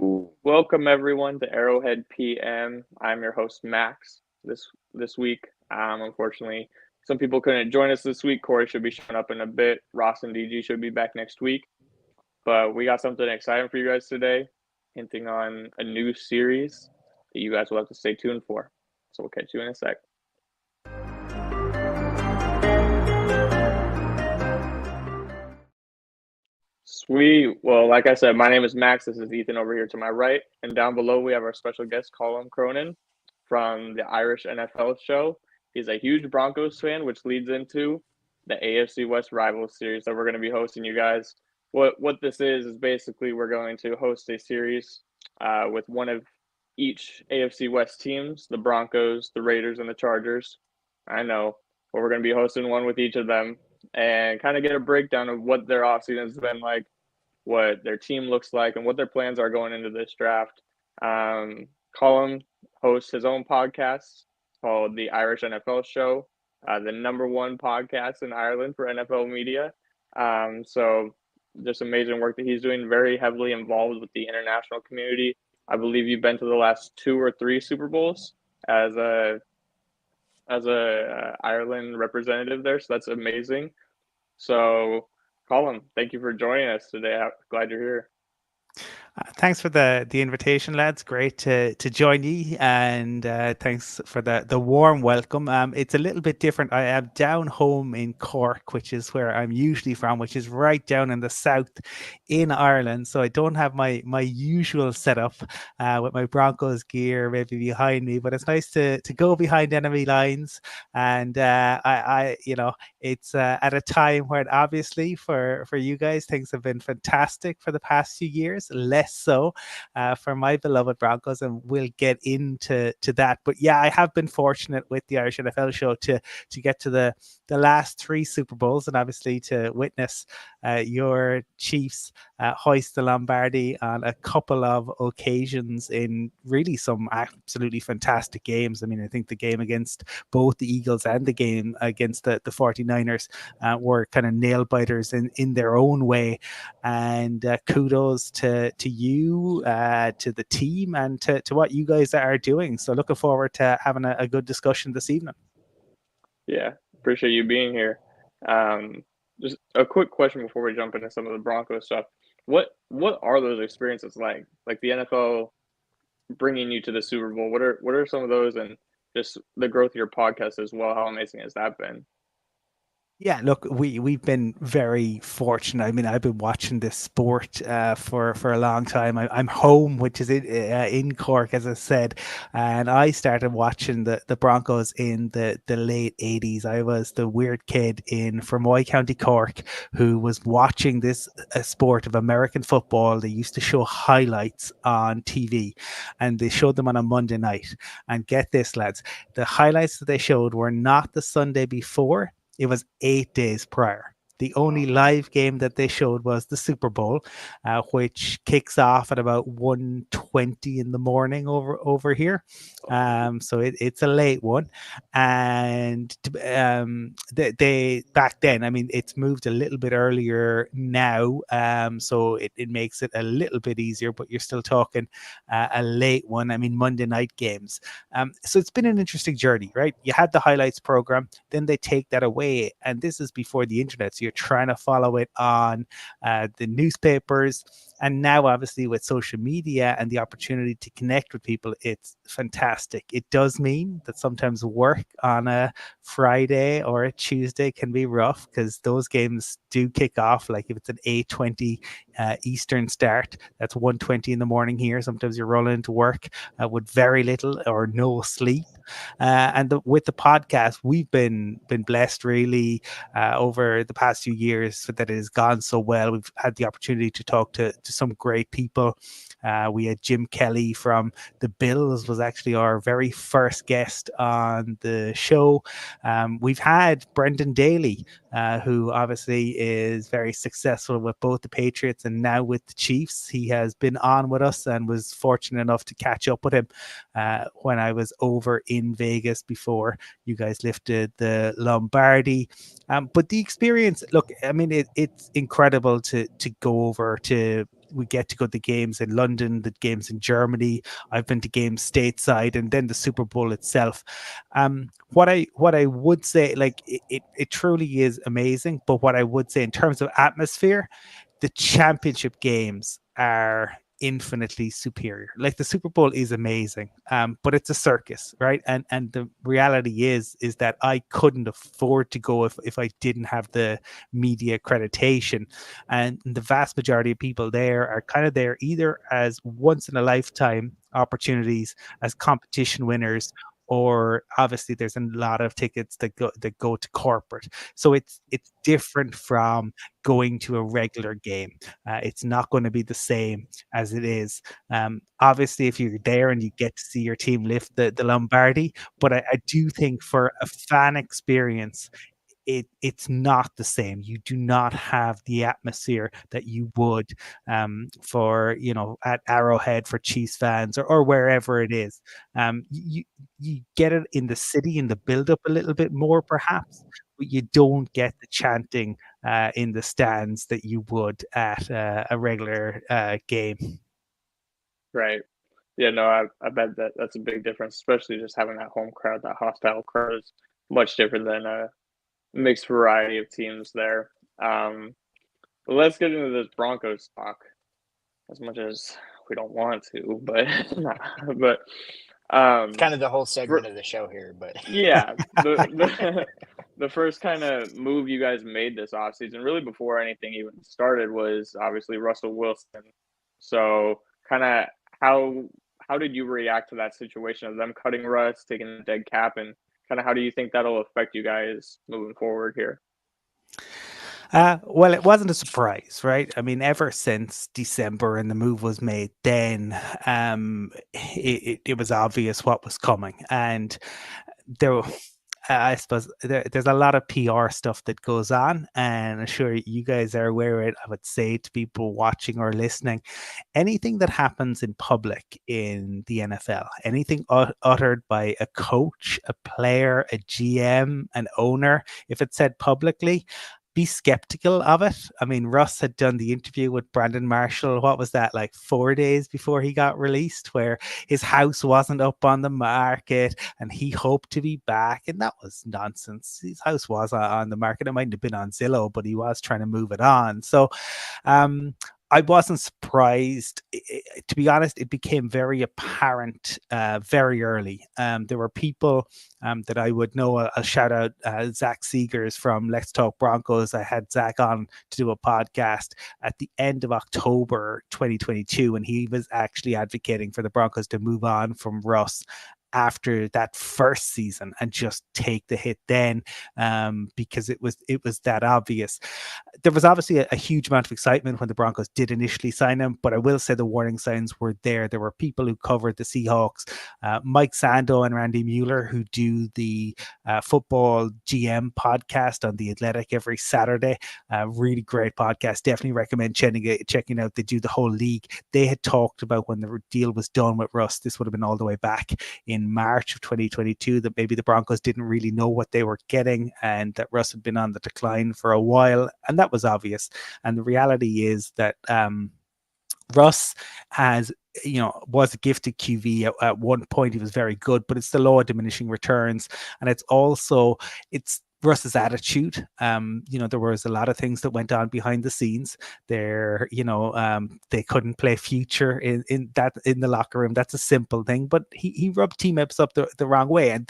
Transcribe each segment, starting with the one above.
Welcome everyone to Arrowhead PM. I'm your host Max. This week, unfortunately, some people couldn't join us this week. Corey should be showing up in a bit. Ross and DG should be back next week. But we got something exciting for you guys today, hinting on a new series that you guys will have to stay tuned for. So we'll catch you in a sec. Sweet. Well, like I said, my name is Max. This is Ethan over here to my right. And down below, we have our special guest, Colum Cronin from the Irish NFL show. He's a huge Broncos fan, which leads into the AFC West Rivals series that we're going to be hosting you guys. What this is basically we're going to host a series with one of each AFC West teams, the Broncos, the Raiders, and the Chargers. I know, but we're going to be hosting one with each of them and kind of get a breakdown of what their offseason has been like, what their team looks like, and what their plans are going into this draft. Colum hosts his own podcast called the Irish NFL Show, the number one podcast in Ireland for NFL media. So just amazing work that he's doing, very heavily involved with the international community. I believe you've been to the last 2 or 3 Super Bowls as a Ireland representative there, so that's amazing. So, Colin, thank you for joining us today. I'm glad you're here. Thanks for the invitation, lads. Great to join you, and thanks for the warm welcome. It's a little bit different. I am down home in Cork, which is where I'm usually from, which is right down in the south in Ireland. So I don't have my usual setup with my Broncos gear maybe behind me, but it's nice to go behind enemy lines. And I it's at a time when obviously for you guys things have been fantastic for the past few years. Less so for my beloved Broncos, and we'll get into that. But yeah, I have been fortunate with the Irish NFL show to get to the last 3 Super Bowls, and obviously to witness your Chiefs hoist the Lombardi on a couple of occasions in really some absolutely fantastic games. I mean, I think the game against both the Eagles and the game against the 49ers were kind of nail biters in their own way. And kudos to you, to the team, and to what you guys are doing. So looking forward to having a good discussion this evening. Yeah, appreciate you being here. Just a quick question before we jump into some of the Broncos stuff. What are those experiences like? Like the NFL bringing you to the Super Bowl. What are some of those, and just the growth of your podcast as well? How amazing has that been? Yeah, look, we've been very fortunate. I mean, I've been watching this sport for a long time. I'm home, which is in Cork, as I said, and I started watching the Broncos in the late '80s. I was the weird kid in Fermoy, County Cork, who was watching this sport of American football. They used to show highlights on TV, and they showed them on a Monday night. And get this, lads, the highlights that they showed were not the Sunday before. It was 8 days prior. The only live game that they showed was the Super Bowl, which kicks off at about 1:20 in the morning over here. So it's a late one. And they back then, I mean, it's moved a little bit earlier now. So it makes it a little bit easier, but you're still talking a late one. I mean, Monday night games. So it's been an interesting journey, right? You had the highlights program, then they take that away. And this is before the internet. So you're trying to follow it on the newspapers. And now, obviously, with social media and the opportunity to connect with people, it's fantastic. It does mean that sometimes work on a Friday or a Tuesday can be rough because those games do kick off. Like if it's an 8:20 Eastern start, that's 1:20 in the morning here. Sometimes you're rolling into work with very little or no sleep. And with the podcast, we've been blessed really over the past few years that it has gone so well. We've had the opportunity to talk to some great people. We had Jim Kelly from the Bills was actually our very first guest on the show. We've had Brendan Daly, who obviously is very successful with both the Patriots and now with the Chiefs. He has been on with us and was fortunate enough to catch up with him when I was over in Vegas before you guys lifted the Lombardi. But the experience, look, I mean, it's incredible to go over to we get to go to games in London, the games in Germany. I've been to games stateside, and then the Super Bowl itself. What I would say, like it truly is amazing. But what I would say in terms of atmosphere, the championship games are infinitely superior. Like the Super Bowl is amazing, but it's a circus, right? And the reality is that I couldn't afford to go if I didn't have the media accreditation. And the vast majority of people there are kind of there either as once in a lifetime opportunities, as competition winners, or obviously there's a lot of tickets that go to corporate. So it's different from going to a regular game. It's not going to be the same as it is. Obviously, if you're there and you get to see your team lift the Lombardi, but I do think for a fan experience, it's not the same. You do not have the atmosphere that you would for at Arrowhead for Chiefs fans or wherever it is. You get it in the city in the build up a little bit more perhaps, but you don't get the chanting in the stands that you would at a regular game. Right. Yeah, no, I bet that's a big difference, especially just having that home crowd, that hostile crowd is much different than a mixed variety of teams there. Um, but let's get into this Broncos talk as much as we don't want to, but but It's kind of the whole for, segment of the show here, but yeah, the first kind of move you guys made this offseason, really before anything even started, was obviously Russell Wilson. So kind of how how did you react to that situation of them cutting Russ, taking the dead cap, and kind of how do you think that'll affect you guys moving forward here? Well, it wasn't a surprise, right? I mean, ever since December and the move was made, then it was obvious what was coming. And there, I suppose there's a lot of PR stuff that goes on, and I'm sure you guys are aware of it. I would say to people watching or listening, anything that happens in public in the NFL, anything uttered by a coach, a player, a GM, an owner, if it's said publicly, be skeptical of it. I mean, Russ had done the interview with Brandon Marshall. What was that, like 4 days before he got released, where his house wasn't up on the market and he hoped to be back. And that was nonsense. His house was on the market. It might have been on Zillow, but he was trying to move it on. So, I wasn't surprised. To be honest, it became very apparent very early. There were people that I would know. I'll shout out Zach Seegers from Let's Talk Broncos. I had Zach on to do a podcast at the end of October 2022, and he was actually advocating for the Broncos to move on from Russ after that first season and just take the hit then, because it was that obvious. There was obviously a huge amount of excitement when the Broncos did initially sign him, but I will say the warning signs were there. There were people who covered the Seahawks, Mike Sando and Randy Mueller, who do the football GM podcast on The Athletic every Saturday. Really great podcast. Definitely recommend checking out. They do the whole league. They had talked about when the deal was done with Russ. This would have been all the way back in March of 2022, that maybe the Broncos didn't really know what they were getting and that Russ had been on the decline for a while. And that was obvious. And the reality is that Russ was a gifted QB at one point. He was very good, but it's the law of diminishing returns. And it's Russ's attitude. There was a lot of things that went on behind the scenes there. They couldn't play future in the locker room. That's a simple thing, but he rubbed teammates up the wrong way, and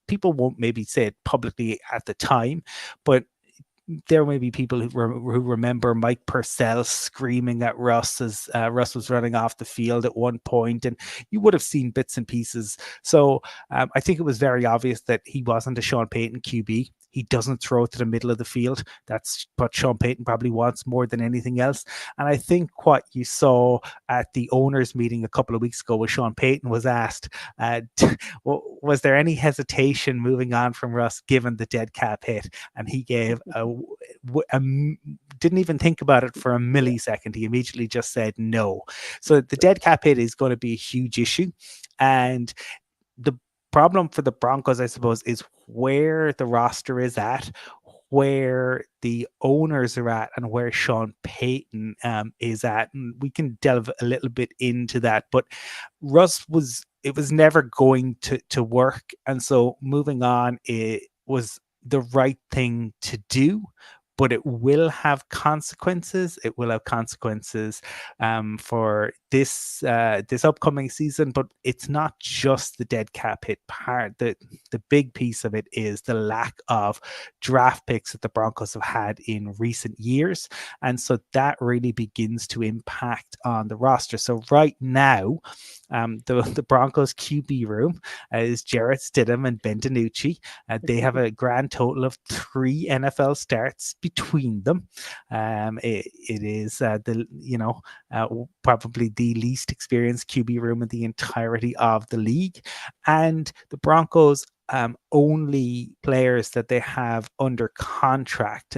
people won't maybe say it publicly at the time, but there may be people who remember Mike Purcell screaming at Russ as Russ was running off the field at one point, and you would have seen bits and pieces. So I think it was very obvious that he wasn't a Sean Payton QB. He doesn't throw to the middle of the field. That's what Sean Payton probably wants more than anything else. And I think what you saw at the owners meeting a couple of weeks ago was Sean Payton was asked, was there any hesitation moving on from Russ given the dead cap hit? And he gave didn't even think about it for a millisecond. He immediately just said no. So the dead cap hit is going to be a huge issue. And the problem for the Broncos, I suppose, is where the roster is at, where the owners are at and where Sean Payton is at, and we can delve a little bit into that. But Russ it was never going to work, and so moving on, it was the right thing to do. But it will have consequences. It will have consequences for this upcoming season. But it's not just the dead cap hit part. The big piece of it is the lack of draft picks that the Broncos have had in recent years, and so that really begins to impact on the roster. So right now, the Broncos QB room is Jarrett Stidham and Ben DiNucci. They have a grand total of 3 NFL starts between them. It is probably the least experienced QB room in the entirety of the league, and the Broncos only players that they have under contract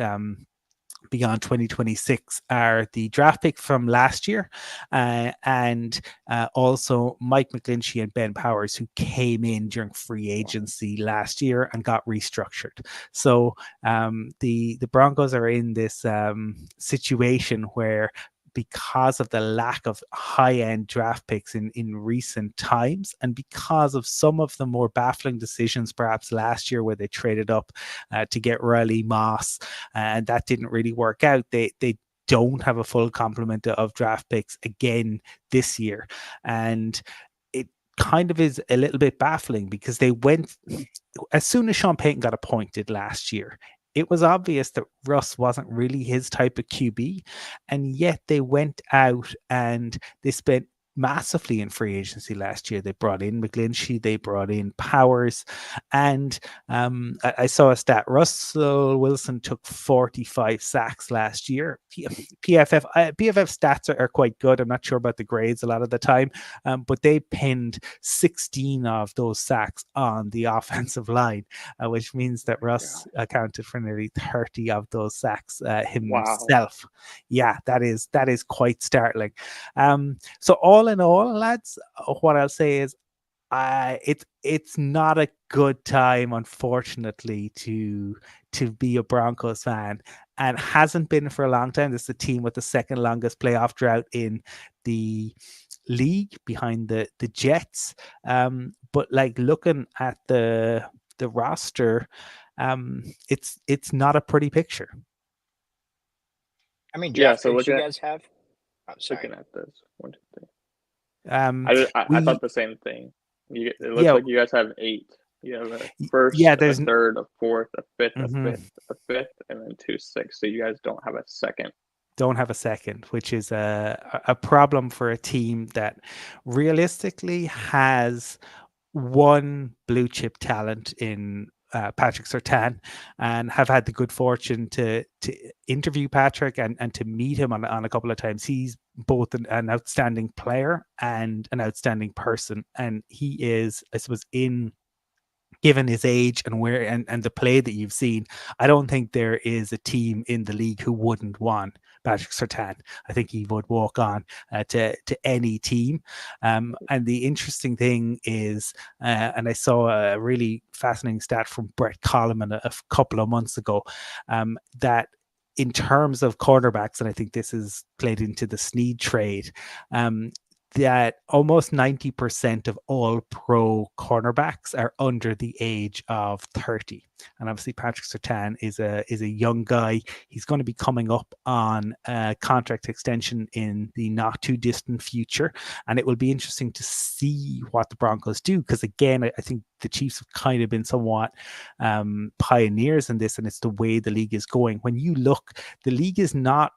beyond 2026 are the draft pick from last year and also Mike McGlinchey and Ben Powers, who came in during free agency last year and got restructured. So the Broncos are in this situation where, because of the lack of high-end draft picks in recent times, and because of some of the more baffling decisions perhaps last year where they traded up to get Riley Moss, and that didn't really work out, they don't have a full complement of draft picks again this year. And it kind of is a little bit baffling because they went, as soon as Sean Payton got appointed last year, it was obvious that Russ wasn't really his type of QB, and yet they went out and they spent massively in free agency last year. They brought in McGlinchey, they brought in Powers, and I saw a stat. Russell Wilson took 45 sacks last year. PFF stats are quite good. I'm not sure about the grades a lot of the time, but they pinned 16 of those sacks on the offensive line, which means that Russ accounted for nearly 30 of those sacks himself. Wow. Yeah, that is quite startling. So all in all, lads, what I'll say is it's not a good time, unfortunately, to be a Broncos fan, and hasn't been for a long time. This is the team with the second longest playoff drought in the league, behind the Jets. But like, looking at the roster, it's not a pretty picture. I mean, draft picks you guys have? Looking at this, 1, 2, 3. I thought the same thing. It looks like you guys have 8. You have a first, a third, a fourth, a fifth, a fifth, and then 2 6. So you guys don't have a second. Don't have a second, which is a problem for a team that realistically has one blue chip talent in Patrick Surtain, and have had the good fortune to interview Patrick and to meet him on a couple of times. He's both an outstanding player and an outstanding person, and he is, I suppose, given his age and where and the play that you've seen, I don't think there is a team in the league who wouldn't want Patrick Surtain. I think he would walk on to any team. And the interesting thing is, and I saw a really fascinating stat from Brett Coleman a couple of months ago, that in terms of cornerbacks, and I think this is played into the Snead trade, that almost 90% of all pro cornerbacks are under the age of 30. And obviously Patrick Surtain is a young guy. He's going to be coming up on a contract extension in the not too distant future. And it will be interesting to see what the Broncos do, because again, I think the Chiefs have kind of been somewhat pioneers in this, and it's the way the league is going. When you look, the league is not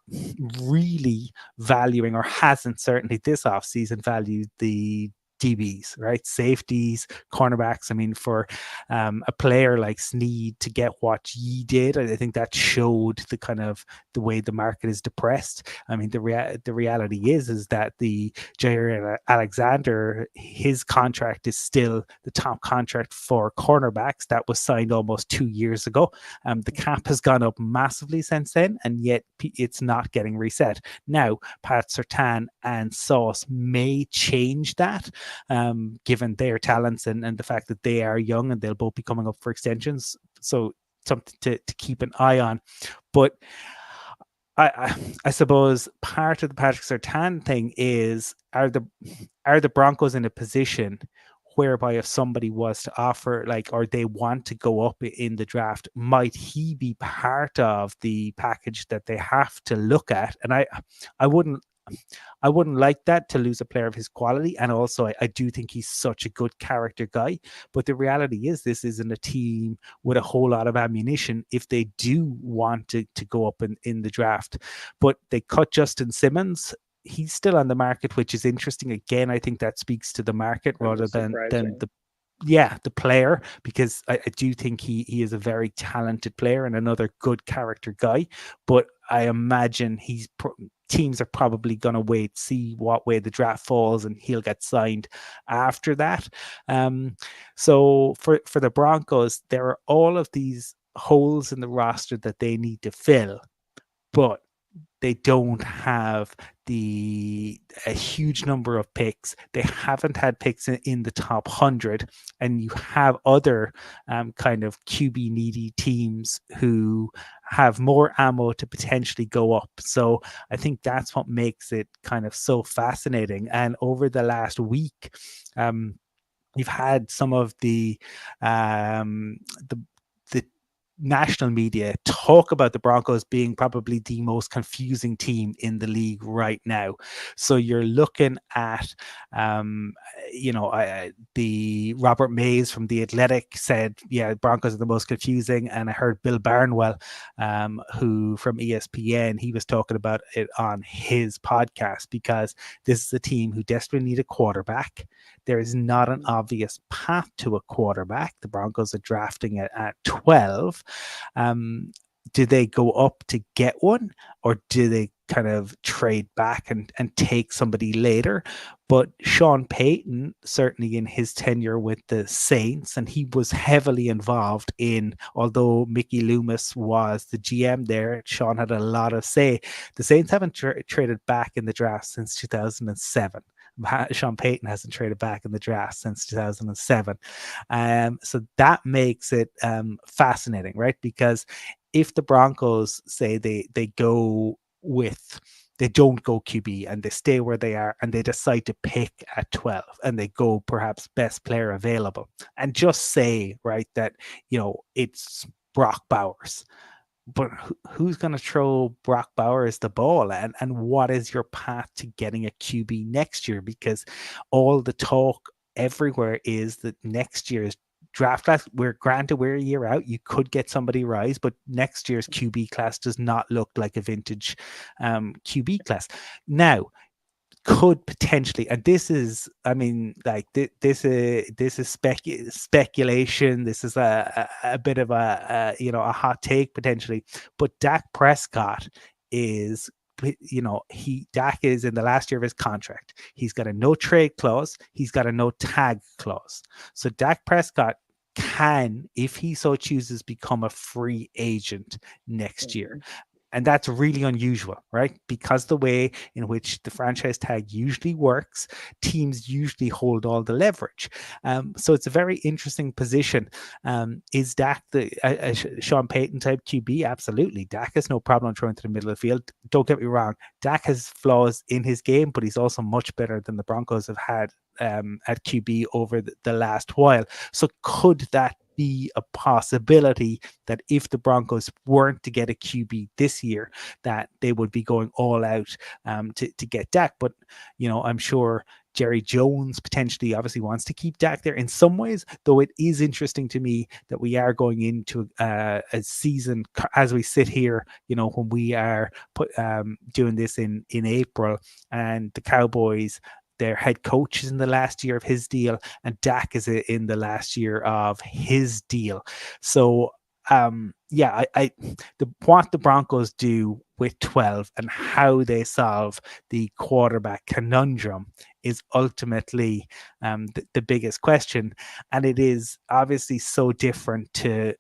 really valuing, or hasn't certainly this offseason valued, the DBs, right? Safeties, cornerbacks. I mean, for a player like Snead to get what he did, I think that showed the kind of the way the market is depressed. I mean, the reality is that the Jair Alexander, his contract is still the top contract for cornerbacks. That was signed almost 2 years ago. The cap has gone up massively since then, and yet it's not getting reset. Now, Pat Surtain and Sauce may change that, given their talents and the fact that they are young and they'll both be coming up for extensions. So something to keep an eye on. But I suppose part of the Patrick Surtain thing is, are the Broncos in a position whereby if somebody was to offer, like, or they want to go up in the draft, might he be part of the package that they have to look at? And I wouldn't like that, to lose a player of his quality. And also, I do think he's such a good character guy. But the reality is, this isn't a team with a whole lot of ammunition if they do want to go up in the draft. But they cut Justin Simmons. He's still on the market, which is interesting. Again, I think that speaks to the market rather than the player, because I do think he is a very talented player and another good character guy. But I imagine teams are probably going to wait, see what way the draft falls, and he'll get signed after that. So for the Broncos, there are all of these holes in the roster that they need to fill, but they don't have a huge number of picks. They haven't had picks in the top 100, and you have other kind of QB needy teams who have more ammo to potentially go up. So I think that's what makes it kind of so fascinating. And over the last week, you've had some of the national media talk about the Broncos being probably the most confusing team in the league right now. So you're looking at, the Robert Mays from The Athletic said, yeah, Broncos are the most confusing. And I heard Bill Barnwell, who from ESPN, he was talking about it on his podcast, because this is a team who desperately need a quarterback. There is not an obvious path to a quarterback. The Broncos are drafting it at 12. Do they go up to get one, or do they kind of trade back and take somebody later? But Sean Payton, certainly in his tenure with the Saints, and he was heavily involved in, although Mickey Loomis was the GM there, Sean had a lot of say. The Saints haven't traded back in the draft since 2007. Sean Payton hasn't traded back in the draft since 2007. So that makes it fascinating, right? Because if the Broncos say they don't go QB and they stay where they are, and they decide to pick at 12 and they go perhaps best player available, and just say, right, that, it's Brock Bowers. But who's going to throw Brock Bowers the ball? And what is your path to getting a QB next year? Because all the talk everywhere is that next year's draft class, we're a year out, you could get somebody rise, but next year's QB class does not look like a vintage QB class. Now, could potentially, and this is, I mean, like this is speculation. This is a bit of a hot take potentially, but Dak Prescott is, Dak is in the last year of his contract. He's got a no trade clause. He's got a no tag clause. So Dak Prescott can, if he so chooses, become a free agent next year. And that's really unusual, right? Because the way in which the franchise tag usually works, teams usually hold all the leverage. So it's a very interesting position. Is Dak the Sean Payton type QB? Absolutely. Dak has no problem throwing to the middle of the field. Don't get me wrong. Dak has flaws in his game, but he's also much better than the Broncos have had at QB over the last while. So could that be a possibility that if the Broncos weren't to get a QB this year, that they would be going all out to get Dak? But, I'm sure Jerry Jones potentially obviously wants to keep Dak there in some ways, though it is interesting to me that we are going into a season as we sit here, when we are doing this in April, and the Cowboys, their head coach is in the last year of his deal, and Dak is in the last year of his deal. So, what the Broncos do with 12 and how they solve the quarterback conundrum is ultimately the biggest question. And it is obviously so different to,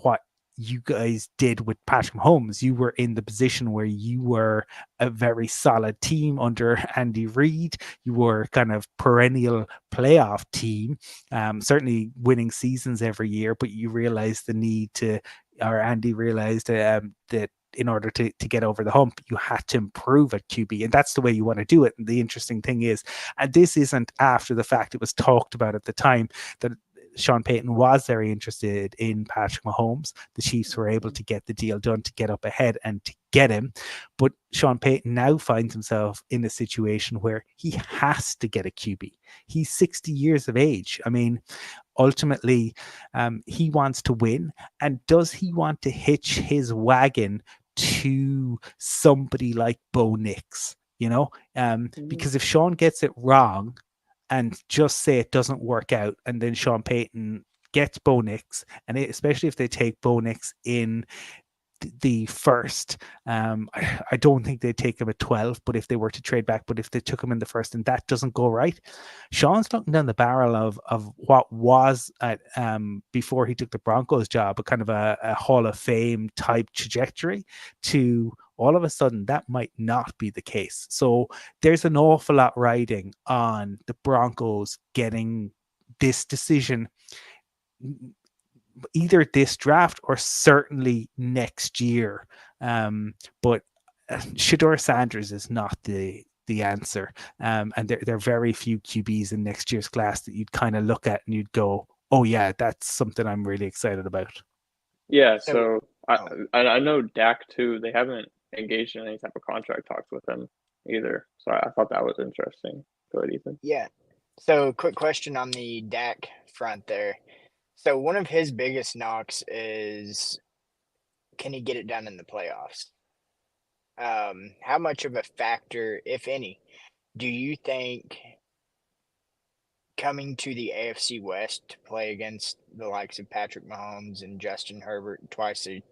what you guys did with Patrick Mahomes. You were in the position where you were a very solid team under Andy Reid. You were kind of perennial playoff team, certainly winning seasons every year, but you realized the need to or Andy realized that in order to get over the hump, you had to improve at QB, and that's the way you want to do it. And the interesting thing is, and this isn't after the fact, it was talked about at the time that Sean Payton was very interested in Patrick Mahomes. The Chiefs were able to get the deal done to get up ahead and to get him. But Sean Payton now finds himself in a situation where he has to get a QB. He's 60 years of age. I mean, ultimately, he wants to win. And does he want to hitch his wagon to somebody like Bo Nix? Because if Sean gets it wrong, and just say it doesn't work out, and then Sean Payton gets Bo Nix, and especially if they take Bo Nix in the first, I don't think they'd take him at 12, but if they were to trade back, but if they took him in the first and that doesn't go right, Sean's looking down the barrel of what was at before he took the Broncos job, a kind of a Hall of Fame type trajectory, to all of a sudden that might not be the case. So there's an awful lot riding on the Broncos getting this decision either this draft or certainly next year. But Shedeur Sanders is not the answer. And there are very few QBs in next year's class that you'd kind of look at and you'd go, oh yeah, that's something I'm really excited about. Yeah, so I know Dak too. They haven't engaged in any type of contract talks with him either. So I thought that was interesting. Go ahead, Ethan. Yeah. So quick question on the Dak front there. So one of his biggest knocks is, can he get it done in the playoffs? How much of a factor, if any, do you think coming to the AFC West to play against the likes of Patrick Mahomes and Justin Herbert twice a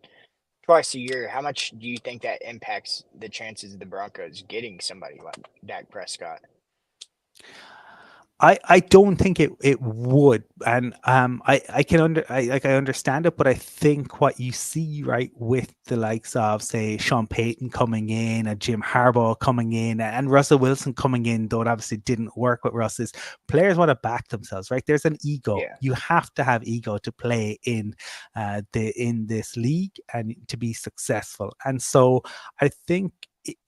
year, how much do you think that impacts the chances of the Broncos getting somebody like Dak Prescott? I don't think it would, and I understand it, but I think what you see right with the likes of, say, Sean Payton coming in and Jim Harbaugh coming in and Russell Wilson coming in, though it obviously didn't work with Russ, is players want to back themselves, right? There's an ego. Yeah. You have to have ego to play in this league and to be successful, and so I think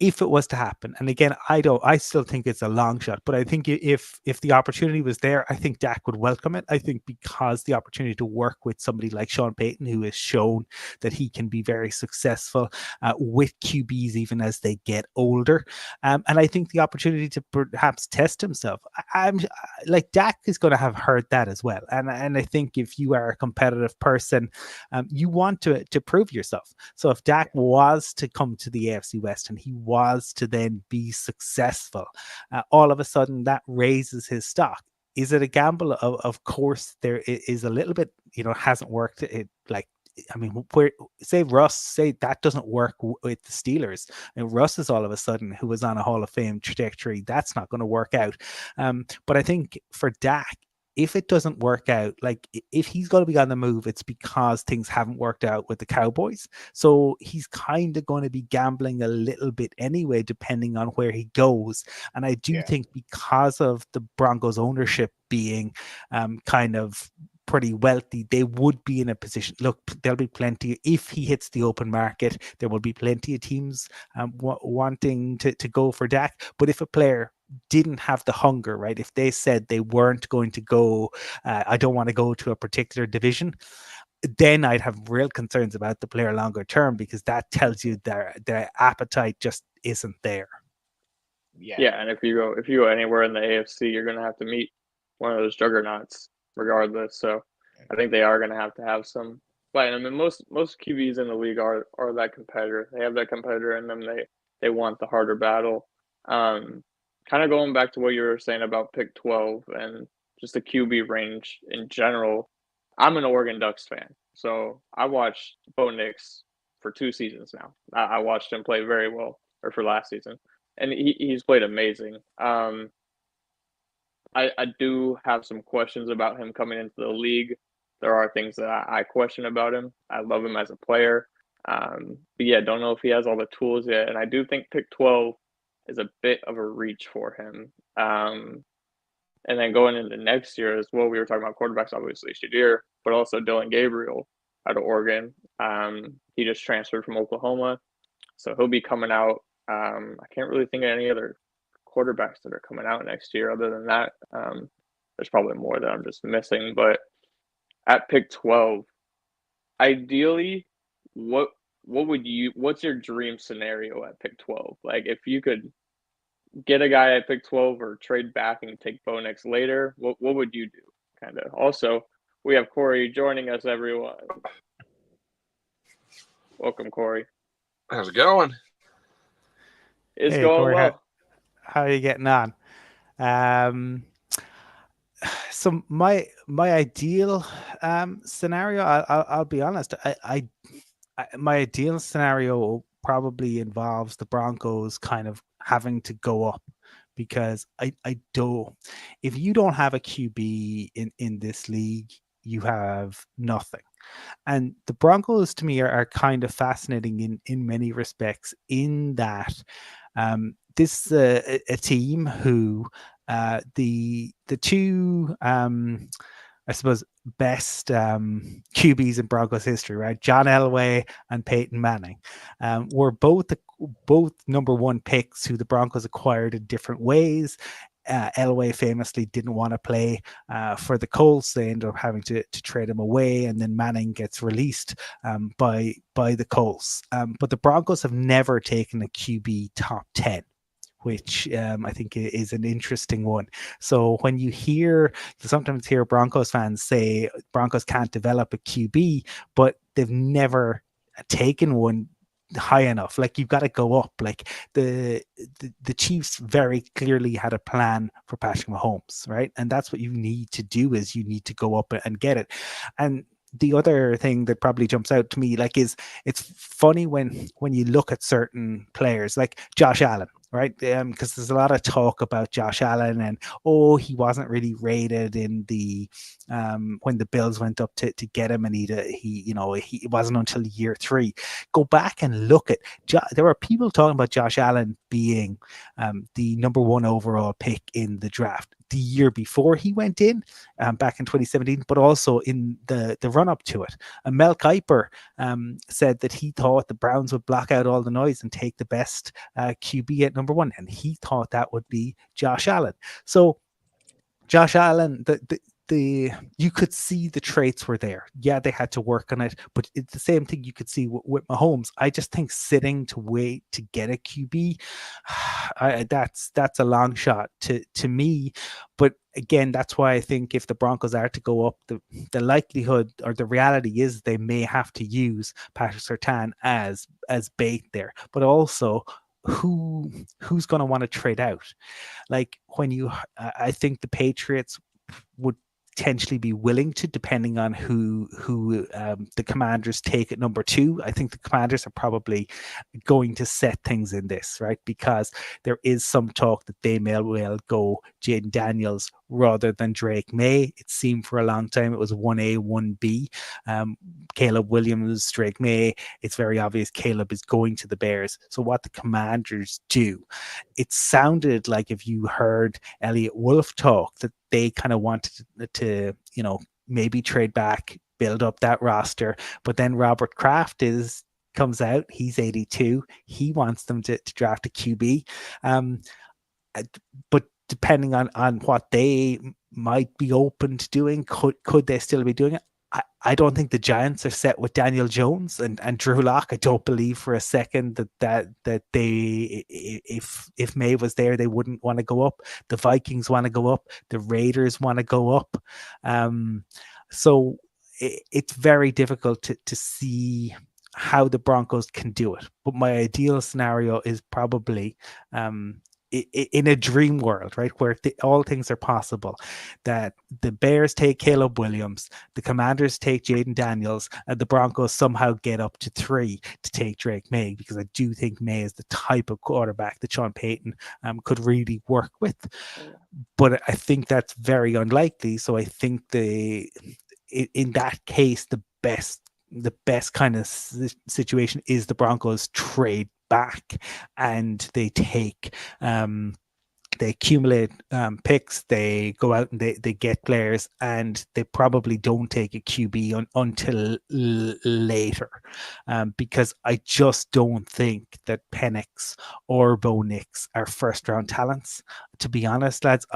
if it was to happen, and again, I still think it's a long shot, but I think if the opportunity was there, I think Dak would welcome it. I think because the opportunity to work with somebody like Sean Payton, who has shown that he can be very successful with QBs even as they get older, and I think the opportunity to perhaps test himself, I'm like, Dak is going to have heard that as well, and I think if you are a competitive person, you want to prove yourself. So if Dak was to come to the AFC West and he was to then be successful, all of a sudden that raises his stock. Is it a gamble? Of course, there is a little bit, hasn't worked. I mean, say that doesn't work with the Steelers, and Russ is all of a sudden, who was on a Hall of Fame trajectory, that's not going to work out. But I think for Dak, if it doesn't work out, like if he's going to be on the move, it's because things haven't worked out with the Cowboys. So he's kind of going to be gambling a little bit anyway, depending on where he goes. And I do think because of the Broncos ownership being kind of pretty wealthy, they would be in a position. Look, there'll be plenty, if he hits the open market, there will be plenty of teams wanting to go for Dak. But if a player didn't have the hunger, right, if they said they weren't going to go, I don't want to go to a particular division, then I'd have real concerns about the player longer term, because that tells you their appetite just isn't there. Yeah, and if you go anywhere in the AFC, you're going to have to meet one of those juggernauts regardless. So I think they are going to have some. But I mean, most QBs in the league are that competitor. They have that competitor in them. They want the harder battle. Kind of going back to what you were saying about pick 12 and just the QB range in general. I'm an Oregon Ducks fan, so I watched Bo Nix for 2 seasons now. I watched him play very well, or for last season, and he's played amazing. I do have some questions about him coming into the league. There are things that I question about him. I love him as a player. But yeah, don't know if he has all the tools yet. And I do think pick 12 is a bit of a reach for him. And then going into next year as well, we were talking about quarterbacks, obviously Shedeur, but also Dylan Gabriel. out of Oregon. He just transferred from Oklahoma, so he'll be coming out. I can't really think of any other quarterbacks that are coming out next year. Other than that, there's probably more that I'm just missing. But at pick 12, ideally, what's your dream scenario at pick 12? Like, if you could get a guy at pick 12 or trade back and take Bo Nix later, what would you do? Kind of. Also, we have Corey joining us, everyone. Welcome, Corey. How's it going? It's going Corey, well. How are you getting on? So my ideal scenario, I'll be honest, my ideal scenario probably involves the Broncos kind of having to go up, because I don't, if you don't have a QB in this league, you have nothing. And the Broncos to me are kind of fascinating in many respects, in that this is a team who the two I suppose best QBs in Broncos history, right? John Elway and Peyton Manning were both number one picks who the Broncos acquired in different ways. Elway famously didn't want to play for the Colts. They ended up having to trade him away, and then Manning gets released by the Colts. But the Broncos have never taken a QB top 10, which I think is an interesting one. So when you sometimes hear Broncos fans say Broncos can't develop a QB, but they've never taken one high enough. Like, you've got to go up. Like the Chiefs very clearly had a plan for Patrick Mahomes, right? And that's what you need to do, is you need to go up and get it. And the other thing that probably jumps out to me, like, is it's funny when you look at certain players like Josh Allen, right? Because there's a lot of talk about Josh Allen, and he wasn't really rated in the when the Bills went up to get him, and he wasn't until year 3. Go back and look at there were people talking about Josh Allen being the number 1 overall pick in the draft the year before he went in, back in 2017, but also in the run up to it. And Mel Kiper said that he thought the Browns would block out all the noise and take the best QB at number 1, and he thought that would be Josh Allen. So Josh Allen, you could see the traits were there. Yeah, they had to work on it, but it's the same thing you could see with Mahomes. I just think sitting to wait to get a QB, that's a long shot to me. But again, that's why I think if the Broncos are to go up, the likelihood or the reality is they may have to use Patrick Surtain as bait there. But also, who's going to want to trade out? Like, I think the Patriots would potentially be willing to, depending on who the Commanders take at number 2. I think the Commanders are probably going to set things in this, right? Because there is some talk that they may well go Jaden Daniels rather than Drake May. It seemed for a long time it was 1A, 1B. Caleb Williams, Drake May. It's very obvious Caleb is going to the Bears. So what the Commanders do, it sounded like, if you heard Elliot Wolf talk, that they kind of wanted to maybe trade back, build up that roster. But then Robert Kraft comes out. He's 82. He wants them to draft a QB. But depending on what they might be open to doing, could they still be doing it? I don't think the Giants are set with Daniel Jones and Drew Lock. I don't believe for a second that they, if May was there, they wouldn't want to go up. The Vikings want to go up. The Raiders want to go up. So it's very difficult to see how the Broncos can do it. But my ideal scenario is probably in a dream world, right, where all things are possible, that the Bears take Caleb Williams, the Commanders take Jaden Daniels, and the Broncos somehow get up to 3 to take Drake May, because I do think May is the type of quarterback that Sean Payton could really work with. But I think that's very unlikely. So I think in that case, the best kind of situation is the Broncos trade back and they take they accumulate picks, they go out and they get players, and they probably don't take a QB until later, because I just don't think that Penix or Bo Nix are first round talents. To be honest, lads,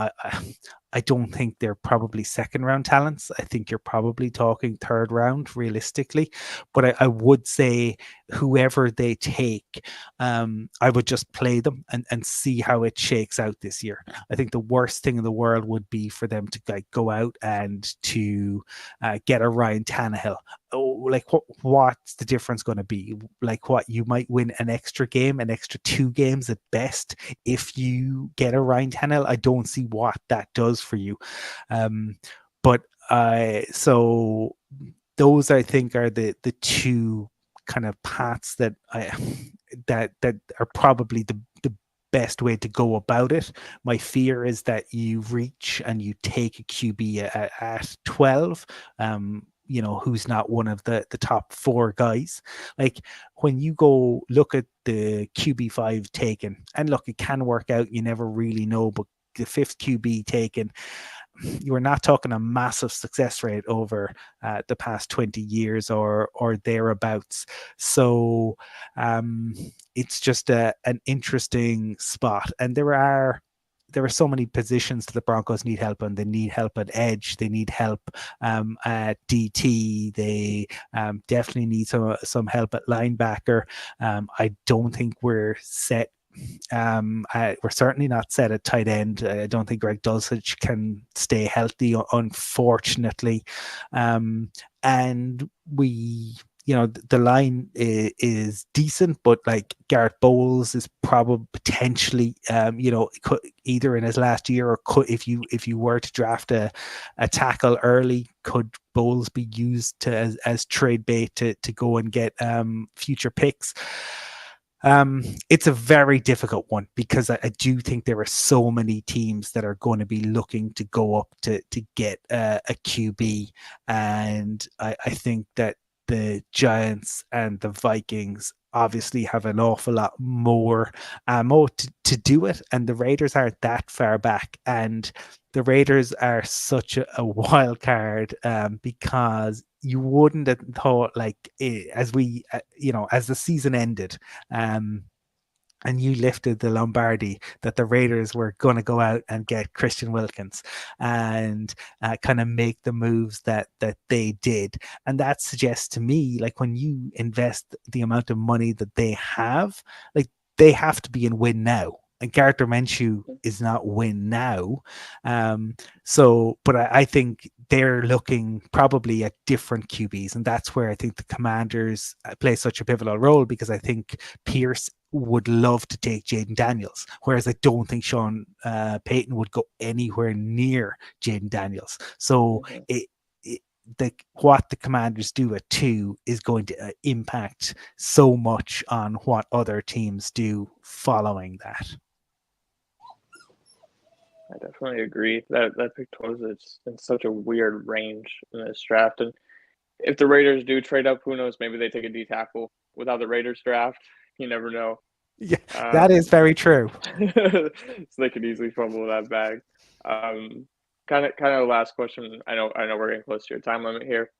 I don't think they're probably second round talents. I think you're probably talking third round realistically. But I would say whoever they take, I would just play them and see how it shakes out this year. I think the worst thing in the world would be for them to go out and to get a Ryan Tannehill. Oh, like what's the difference going to be? Like what, you might win an extra game, an extra 2 games at best if you get a Ryan Tannehill. I don't see what that does for you. But so those I think are the 2 kind of paths that that are probably the best way to go about it. My fear is that you reach and you take a QB at 12, who's not one of the top 4 guys. Like when you go look at the QB5 taken, and look, it can work out, you never really know, but the 5th QB taken, you are not talking a massive success rate over the past 20 years or thereabouts. So it's just an interesting spot. And there are so many positions that the Broncos need help on. They need help at edge. They need help at DT. They definitely need some help at linebacker. I don't think we're set. We're certainly not set at tight end. I don't think Greg Dulcich can stay healthy, unfortunately. And we, the line is decent, but like Garrett Bowles is probably potentially, could, either in his last year or could, if you were to draft a tackle early, could Bowles be used as trade bait to go and get future picks? It's a very difficult one because I do think there are so many teams that are going to be looking to go up to get a QB, and I think that the Giants and the Vikings obviously have an awful lot more ammo to do it, and the Raiders aren't that far back, and the Raiders are such a wild card because you wouldn't have thought, like, as we as the season ended and you lifted the Lombardi, that the Raiders were going to go out and get Christian Wilkins and kind of make the moves that they did. And that suggests to me, like, when you invest the amount of money that they have, like, they have to be in win now. And Gardner Minshew is not win now. But I think they're looking probably at different QBs. And that's where I think the Commanders play such a pivotal role, because I think Pierce would love to take Jaden Daniels, whereas I don't think Sean Payton would go anywhere near Jaden Daniels. So what the Commanders do at 2 is going to impact so much on what other teams do following that. I definitely agree that pick 12 is in such a weird range in this draft. And if the Raiders do trade up, who knows? Maybe they take a D tackle. Without the Raiders draft, you never know. Yeah, that is very true. So they could easily fumble that bag. Kind of last question. I know we're getting close to your time limit here.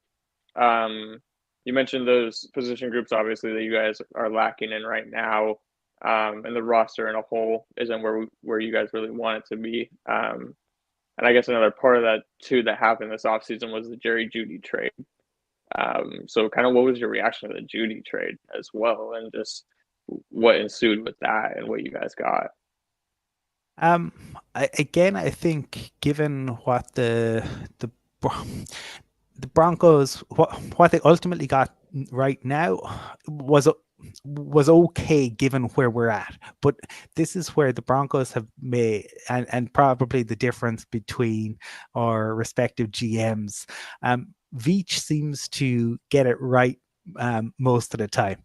You mentioned those position groups, obviously, that you guys are lacking in right now. And the roster in a whole isn't where you guys really want it to be. And I guess another part of that too that happened this offseason was the Jerry Jeudy trade. So kind of what was your reaction to the Jeudy trade as well, and just what ensued with that and what you guys got? I think given what the Broncos, what they ultimately got right now was okay given where we're at, but this is where the Broncos have made, and probably the difference between our respective GMs. Veach seems to get it right most of the time.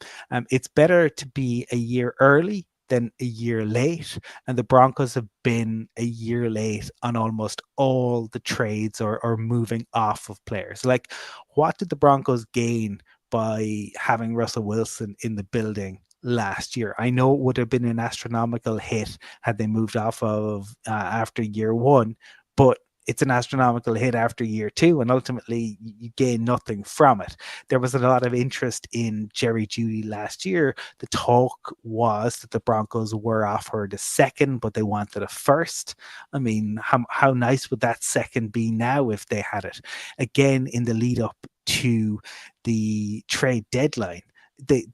It's better to be a year early than a year late, and the Broncos have been a year late on almost all the trades or moving off of players. Like, what did the Broncos gain by having Russell Wilson in the building last year. I know it would have been an astronomical hit had they moved off of after year one, but it's an astronomical hit after year two, and ultimately you gain nothing from it. There was a lot of interest in Jerry Jeudy last year. The talk was that the Broncos were offered a second, but they wanted a first. I mean, how nice would that second be now if they had it? Again, in the lead up to the trade deadline, they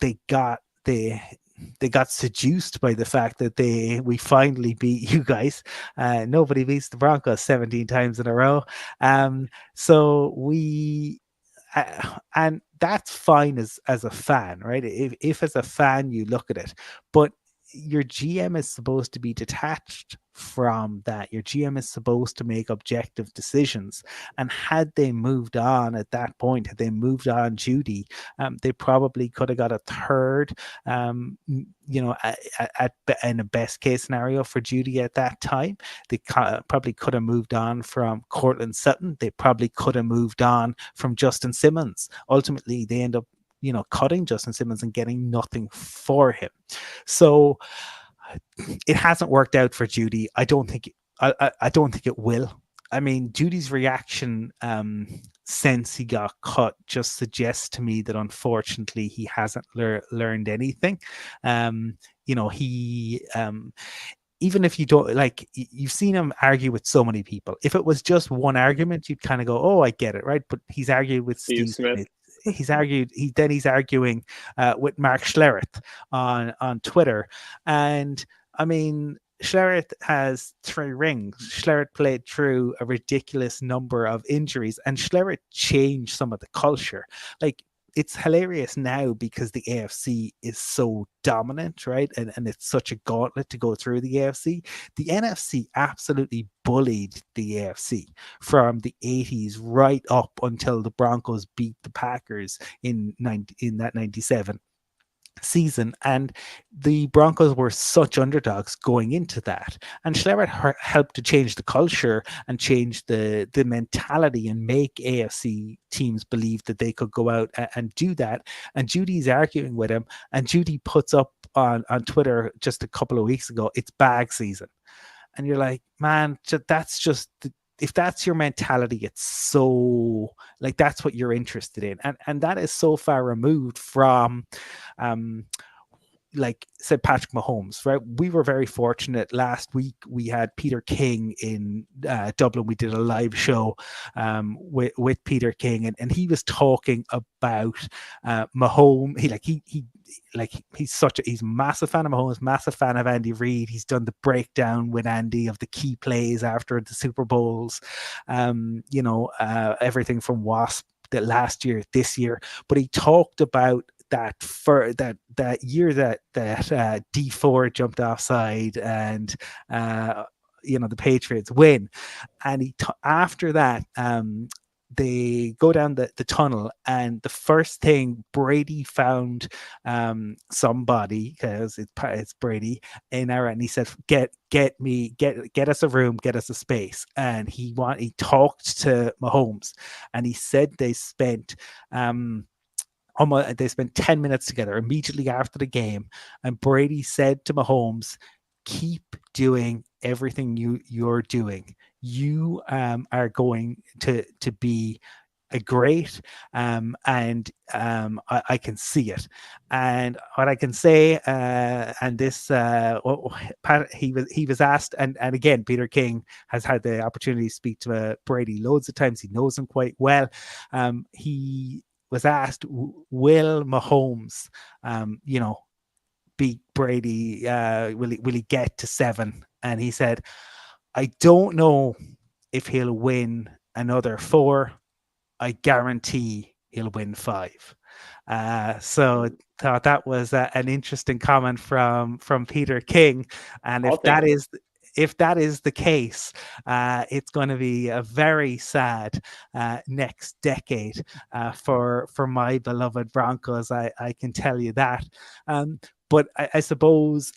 got seduced by the fact that we finally beat you guys. Nobody beats the Broncos 17 times in a row. So we and that's fine as a fan, right? If as a fan you look at it, but your GM is supposed to be detached from that. Your GM is supposed to make objective decisions. And had they moved on at that point, had they moved on Jeudy, they probably could have got a third, in a best case scenario for Jeudy at that time. They probably could have moved on from Courtland Sutton. They probably could have moved on from Justin Simmons. Ultimately, they end up cutting Justin Simmons and getting nothing for him. So it hasn't worked out for Jeudy. I don't think it will. I mean, Judy's reaction since he got cut just suggests to me that unfortunately he hasn't learned anything. He even if you don't you've seen him argue with so many people. If it was just one argument, you'd kind of go, "Oh, I get it," right? But he's argued with Steve Smith. He's arguing with Mark Schlereth on Twitter, and I mean, Schlereth has 3 rings. Schlereth played through a ridiculous number of injuries, and Schlereth changed some of the culture. It's hilarious now because the AFC is so dominant, right? And it's such a gauntlet to go through the AFC. The NFC absolutely bullied the AFC from the 80s right up until the Broncos beat the Packers in that 97 season, and the Broncos were such underdogs going into that, and Schlereth helped to change the culture and change the mentality and make AFC teams believe that they could go out and do that. And Judy's arguing with him, and Jeudy puts up on Twitter just a couple of weeks ago, "It's bag season," and you're like, man, that's just if that's your mentality, it's so that's what you're interested in, and that is so far removed from said Patrick Mahomes, right? We were very fortunate last week. We had Peter King in Dublin. We did a live show with Peter King, and he was talking about Mahomes. He's a massive fan of Mahomes, massive fan of Andy Reid. He's done the breakdown with Andy of the key plays after the Super Bowls, everything from Wasp that last year, this year. But he talked about that for that year that D4 jumped offside and the Patriots win, and after that they go down the tunnel, and the first thing Brady found somebody, because it's Brady in there, and he said, get us a room, get us a space. And he talked to Mahomes, and he said they spent 10 minutes together immediately after the game, and Brady said to Mahomes, "Keep doing everything you're doing. You are going to be a great, and I can see it." And what I can say, and this, he was asked, and again, Peter King has had the opportunity to speak to Brady loads of times. He knows him quite well. He was asked, will Mahomes, beat Brady? Will he get to 7? And he said, "I don't know if he'll win another 4. I guarantee he'll win 5." So thought that was an interesting comment from Peter King. And if that is the case, it's going to be a very sad next decade for my beloved Broncos. I can tell you that. But I suppose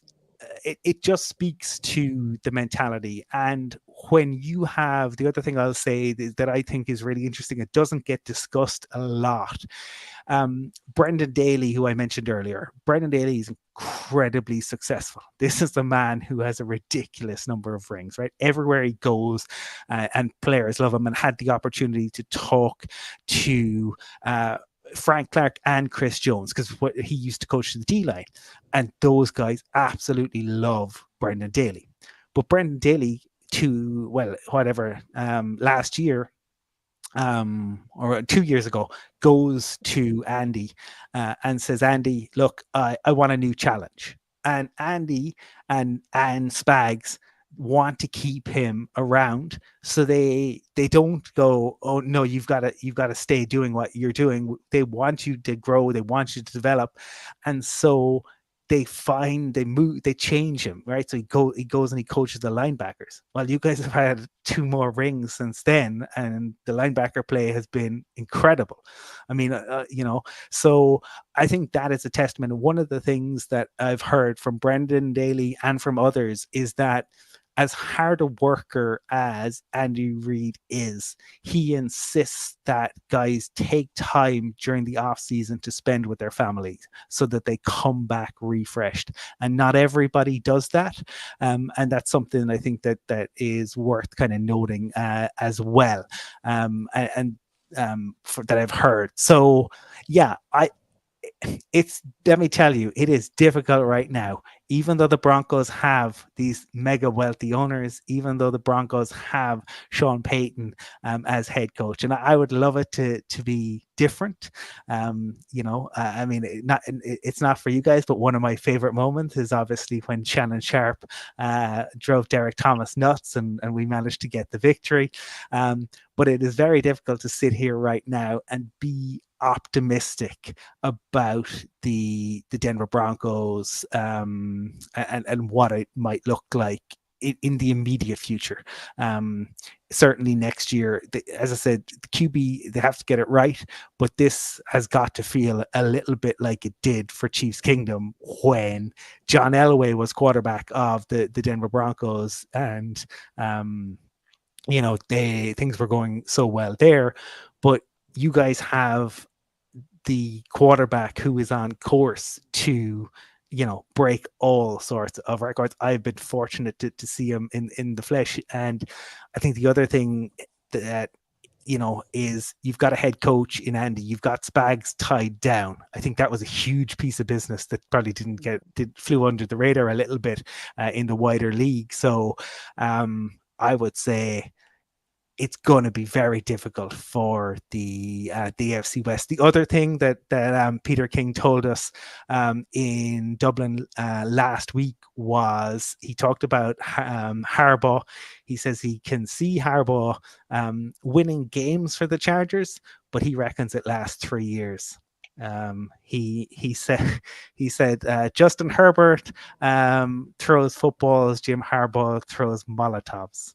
it just speaks to the mentality. And when you have the other thing I'll say that I think is really interesting, it doesn't get discussed a lot. Brendan Daly, who I mentioned earlier, Brendan Daly is incredibly successful. This is the man who has a ridiculous number of rings, right? Everywhere he goes, and players love him, and had the opportunity to talk to Frank Clark and Chris Jones, because he used to coach the D-line, and those guys absolutely love Brendan Daly. But Brendan Daly, last year, or 2 years ago, goes to Andy and says, Andy, look, I want a new challenge. And Andy and Spags want to keep him around, so they don't go, oh no, you've got to stay doing what you're doing. They want you to grow, they want you to develop. And so they change him, right? So he goes and he coaches the linebackers. Well, you guys have had 2 more rings since then, and the linebacker play has been incredible. I mean, so I think that is a testament. One of the things that I've heard from Brendan Daly and from others is that, as hard a worker as Andy Reid is, he insists that guys take time during the off season to spend with their families so that they come back refreshed. And not everybody does that. And that's something I think that is worth kind of noting as well. That I've heard. So yeah, let me tell you, it is difficult right now. Even though the Broncos have these mega wealthy owners, even though the Broncos have Sean Payton as head coach, and I would love it to be different. I mean, it's not for you guys, but one of my favorite moments is obviously when Shannon Sharp drove Derek Thomas nuts, and we managed to get the victory. But it is very difficult to sit here right now and be optimistic about the Denver Broncos and what it might look like in the immediate future. Certainly next year, as I said, the QB, they have to get it right, but this has got to feel a little bit like it did for Chiefs Kingdom when John Elway was quarterback of the Denver Broncos, and things were going so well there. But you guys have the quarterback who is on course to break all sorts of records. I've been fortunate to see him in the flesh. And I think the other thing that is, you've got a head coach in Andy, you've got Spags tied down. I think that was a huge piece of business that probably flew under the radar a little bit in the wider league. So I would say it's going to be very difficult for the AFC West. The other thing that Peter King told us in Dublin last week was, he talked about Harbaugh. He says he can see Harbaugh winning games for the Chargers, but he reckons it lasts 3 years. He said Justin Herbert throws footballs, Jim Harbaugh throws Molotovs.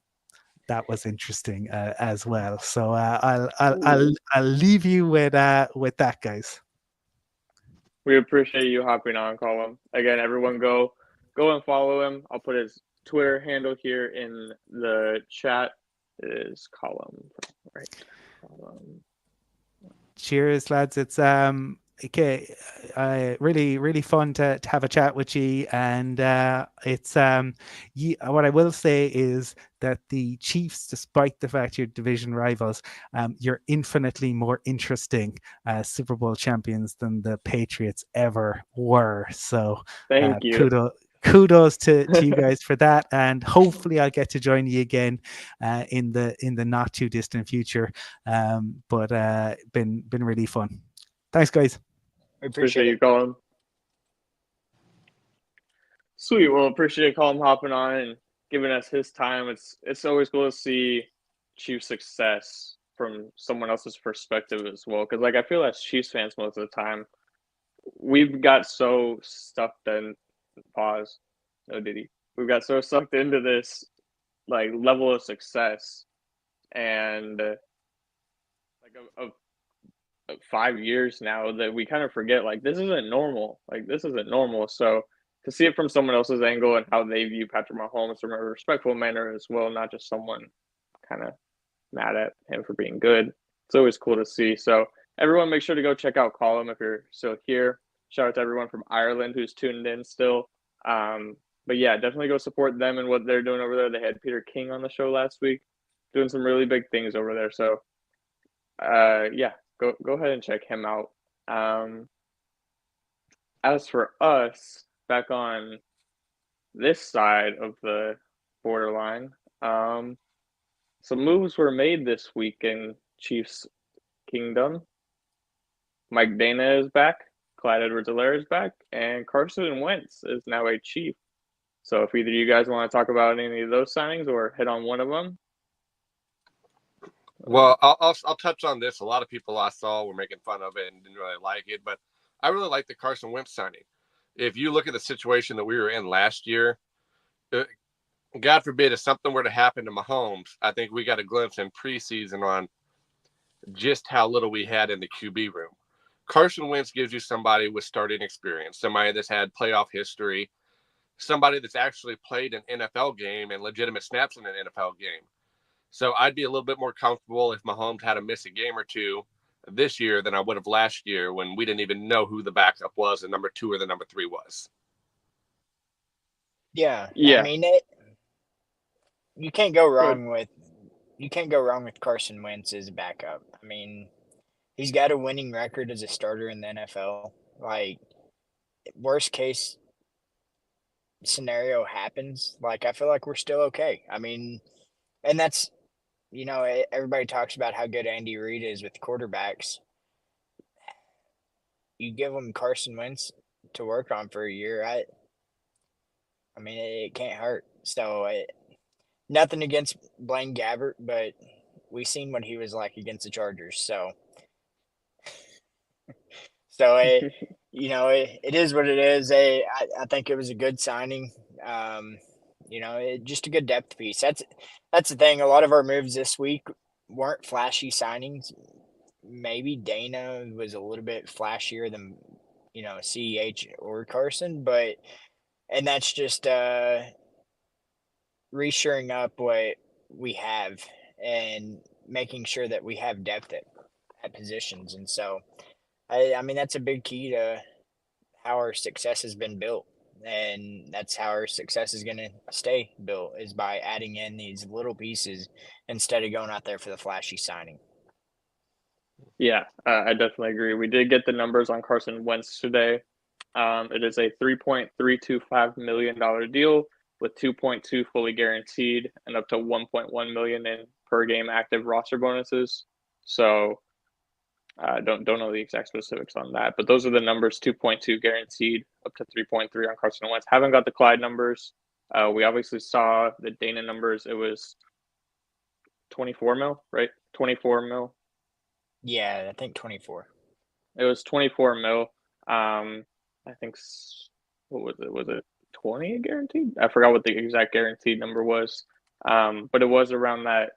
That was interesting as well. So I'll leave you with that, guys. We appreciate you hopping on, Colum. Again, everyone go and follow him. I'll put his Twitter handle here in the chat. It is Colum, right? Colum. Cheers, lads. It's okay, really fun to have a chat with you, and it's what I will say is that the Chiefs, despite the fact you're division rivals, you're infinitely more interesting Super Bowl champions than the Patriots ever were. So thank you. Kudos to you guys for that, and hopefully I'll get to join you again in the not too distant future. But been really fun. Thanks, guys. We appreciate you, Colum. Sweet. Well, appreciate Colum hopping on and giving us his time. It's always cool to see Chiefs success from someone else's perspective as well. Because I feel as Chiefs fans most of the time, we've got so stuffed in pause. No Diddy. We've got so sucked into this level of success, and of 5 years now, that we kind of forget this isn't normal. This isn't normal. So to see it from someone else's angle and how they view Patrick Mahomes from a respectful manner as well, not just someone kind of mad at him for being good. It's always cool to see. So everyone, make sure to go check out Colum if you're still here. Shout out to everyone from Ireland who's tuned in still. But yeah, definitely go support them and what they're doing over there. They had Peter King on the show last week, doing some really big things over there. So yeah, go ahead and check him out. As for us, back on this side of the borderline, some moves were made this week in Chiefs Kingdom. Mike Dana is back, Clyde Edwards-Helaire is back, and Carson Wentz is now a Chief. So if either of you guys want to talk about any of those signings or hit on one of them. Well, I'll touch on this. A lot of people I saw were making fun of it and didn't really like it, but I really like the Carson Wentz signing. If you look at the situation that we were in last year, God forbid if something were to happen to Mahomes, I think we got a glimpse in preseason on just how little we had in the QB room. Carson Wentz gives you somebody with starting experience, somebody that's had playoff history, somebody that's actually played an NFL game and legitimate snaps in an NFL game. So I'd be a little bit more comfortable if Mahomes had to miss a game or two this year than I would have last year when we didn't even know who the backup was, the number 2 or the number 3 was. Yeah. Yeah. I mean, you can't go wrong with Carson Wentz as a backup. I mean, he's got a winning record as a starter in the NFL. Like, worst case scenario happens, like, I feel like we're still okay. I mean, and that's, everybody talks about how good Andy Reid is with quarterbacks. You give him Carson Wentz to work on for a year, I mean, it can't hurt. So, nothing against Blaine Gabbert, but we seen what he was like against the Chargers. So it is what it is. I think it was a good signing. Just a good depth piece. That's the thing. A lot of our moves this week weren't flashy signings. Maybe Dana was a little bit flashier than CEH or Carson, and that's just reshoring up what we have and making sure that we have depth at positions. And so, I mean, that's a big key to how our success has been built. And that's how our success is going to stay built, is by adding in these little pieces instead of going out there for the flashy signing. Yeah, I definitely agree. We did get the numbers on Carson Wentz today. It is a $3.325 million deal with 2.2 fully guaranteed and up to 1.1 million in per game active roster bonuses. So don't know the exact specifics on that, but those are the numbers: 2.2 guaranteed, up to 3.3 on Carson Wentz. Haven't got the Clyde numbers. We obviously saw the Dana numbers. It was 24 mil, right? 24 mil. Yeah, I think 24. It was 24 mil. I think, what was it? Was it 20 guaranteed? I forgot what the exact guaranteed number was. But it was around that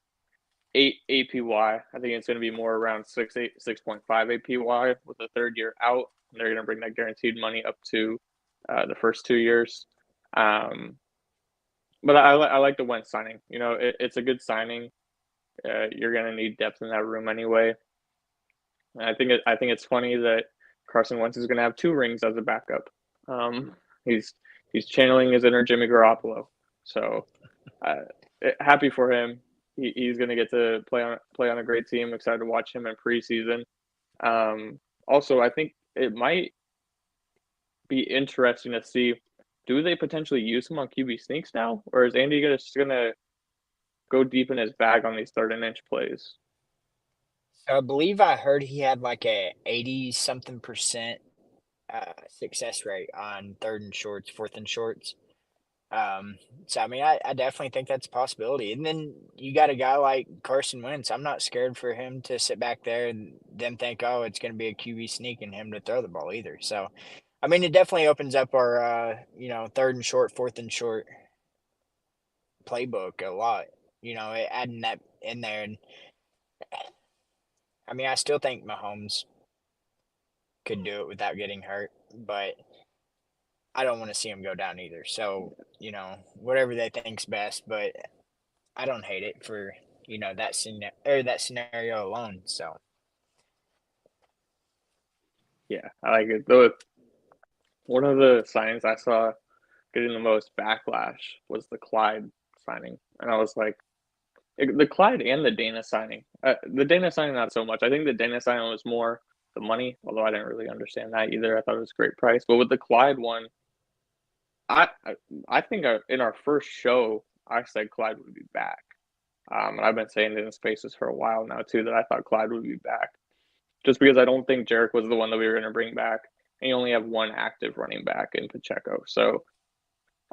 8 APY. I think it's going to be more around 6.5 APY with the third year out. They're going to bring that guaranteed money up to the first 2 years. But I like the Wentz signing. It's a good signing. You're going to need depth in that room anyway. And I think it's funny that Carson Wentz is going to have 2 rings as a backup. He's channeling his inner Jimmy Garoppolo. So happy for him. He's going to get to play on a great team. Excited to watch him in preseason. Also, I think it might be interesting to see, do they potentially use him on QB sneaks now, or is Andy just going to go deep in his bag on these 3rd-and-inch plays? So I believe I heard he had like a 80-something% success rate on 3rd and shorts, 4th and shorts. So I mean, I definitely think that's a possibility. And then you got a guy like Carson Wentz. I'm not scared for him to sit back there and then think, oh, it's going to be a QB sneak and him to throw the ball either. So, I mean, it definitely opens up our 3rd and short, 4th and short playbook a lot. Adding that in there. And I mean, I still think Mahomes could do it without getting hurt, but I don't want to see him go down either. So, whatever they think's best, but I don't hate it for, that scenario alone. So, Yeah, I like it. One of the signings I saw getting the most backlash was the Clyde signing, and I was like, the Clyde and the Dana signing. The Dana signing not so much. I think the Dana signing was more the money, although I didn't really understand that either. I thought it was a great price, but with the Clyde one, I I think in our first show I said Clyde would be back, and I've been saying it in spaces for a while now too that I thought Clyde would be back, just because I don't think Jarek was the one that we were going to bring back, and you only have one active running back in Pacheco, so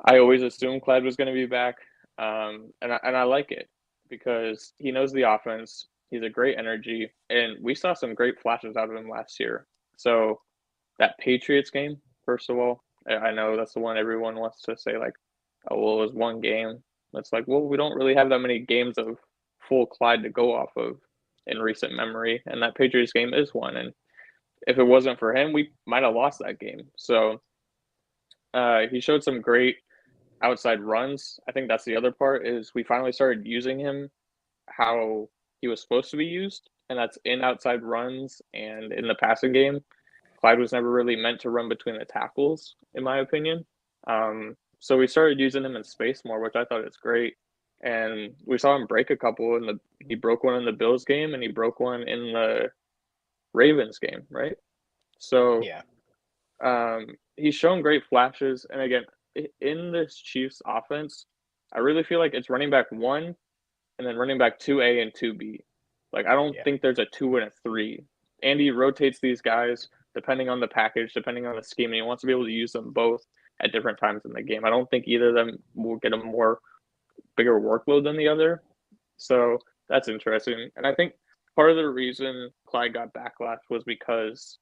I always assumed Clyde was going to be back, and I like it because he knows the offense. He's a great energy, and we saw some great flashes out of him last year. So that Patriots game, first of all, I know that's the one everyone wants to say like, oh well, it was one game. It's like, well, we don't really have that many games of full Clyde to go off of in recent memory, and that Patriots game is one. And if it wasn't for him, we might have lost that game. So he showed some great outside runs. I think that's the other part is we finally started using him how he was supposed to be used, and that's in outside runs and in the passing game. Clyde was never really meant to run between the tackles, in my opinion. So we started using him in space more, which I thought is great. And we saw him break a couple he broke one in the Bills game and he broke one in the Ravens game, right? So yeah. He's shown great flashes. And again, in this Chiefs offense, I really feel like it's running back 1 and then running back 2A and 2B. Like, I don't think there's a 2 and a 3. Andy rotates these guys depending on the package, depending on the scheme, and he wants to be able to use them both at different times in the game. I don't think either of them will get a bigger workload than the other. So that's interesting. And I think part of the reason Clyde got backlash was because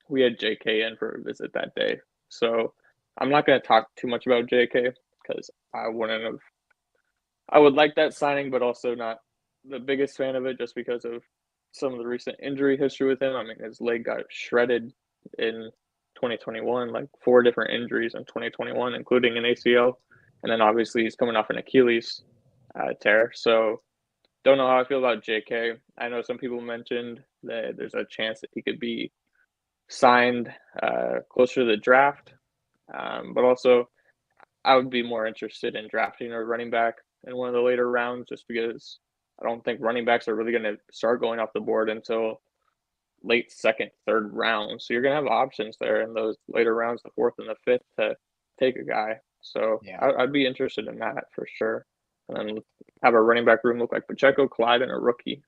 we had JK in for a visit that day. So I'm not going to talk too much about JK because I would like that signing, but also not the biggest fan of it just because of some of the recent injury history with him. I mean, his leg got shredded in 2021, like 4 different injuries in 2021, including an ACL. And then obviously he's coming off an Achilles tear. So don't know how I feel about JK. I know some people mentioned that there's a chance that he could be signed closer to the draft. But also, I would be more interested in drafting a running back in one of the later rounds just because I don't think running backs are really going to start going off the board until late second, third round. So you're going to have options there in those later rounds, the 4th and the 5th, to take a guy. So I'd be interested in that for sure. And then have a running back room look like Pacheco, Clyde, and a rookie.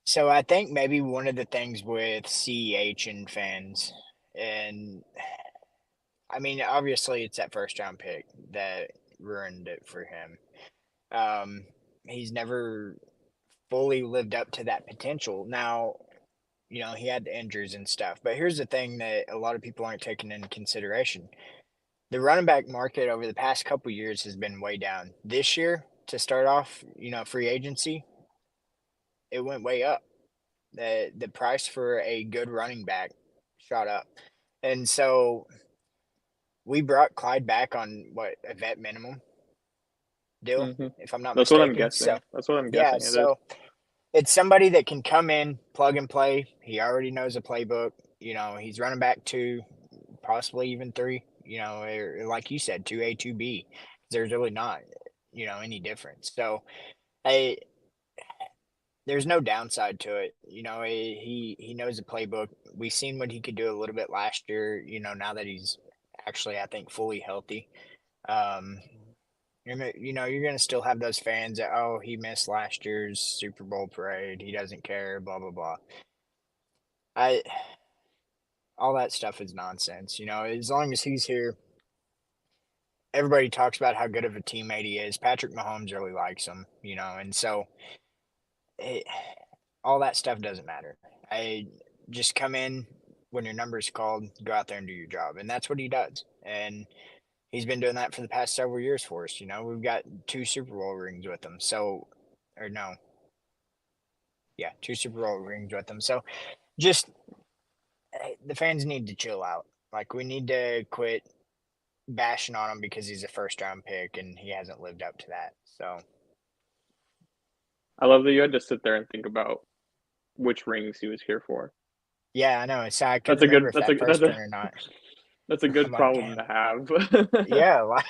So I think maybe one of the things with CEH and fans, and I mean, obviously it's that first round pick that ruined it for him. He's never fully lived up to that potential. Now, he had the injuries and stuff, but here's the thing that a lot of people aren't taking into consideration. The running back market over the past couple years has been way down. This year, to start off, free agency, it went way up. The price for a good running back shot up. And so we brought Clyde back on a vet minimum deal, if I'm not That's mistaken. what I'm guessing. So, That's what I'm guessing. So it's somebody that can come in, plug and play. He already knows a playbook. He's running back 2, possibly even 3. Or like you said, 2A, 2B. There's really not, any difference. So, there's no downside to it. He knows the playbook. We've seen what he could do a little bit last year. Now that he's actually, I think, fully healthy. You're going to still have those fans that, oh, he missed last year's Super Bowl parade. He doesn't care, blah, blah, blah. All that stuff is nonsense. As long as he's here, everybody talks about how good of a teammate he is. Patrick Mahomes really likes him, and so all that stuff doesn't matter. I just come in when your number's called, go out there and do your job. And that's what he does. And he's been doing that for the past several years for us. We've got 2 Super Bowl rings with him. So, or no. Yeah, 2 Super Bowl rings with him. So just the fans need to chill out. Like, we need to quit bashing on him because he's a first-round pick and he hasn't lived up to that. So, I love that you had to sit there and think about which rings he was here for. yeah, I know. So I That's couldn't a good. remember if That's that a first that's one a or not. that's a I'm good like, problem damn. to have. Yeah, like,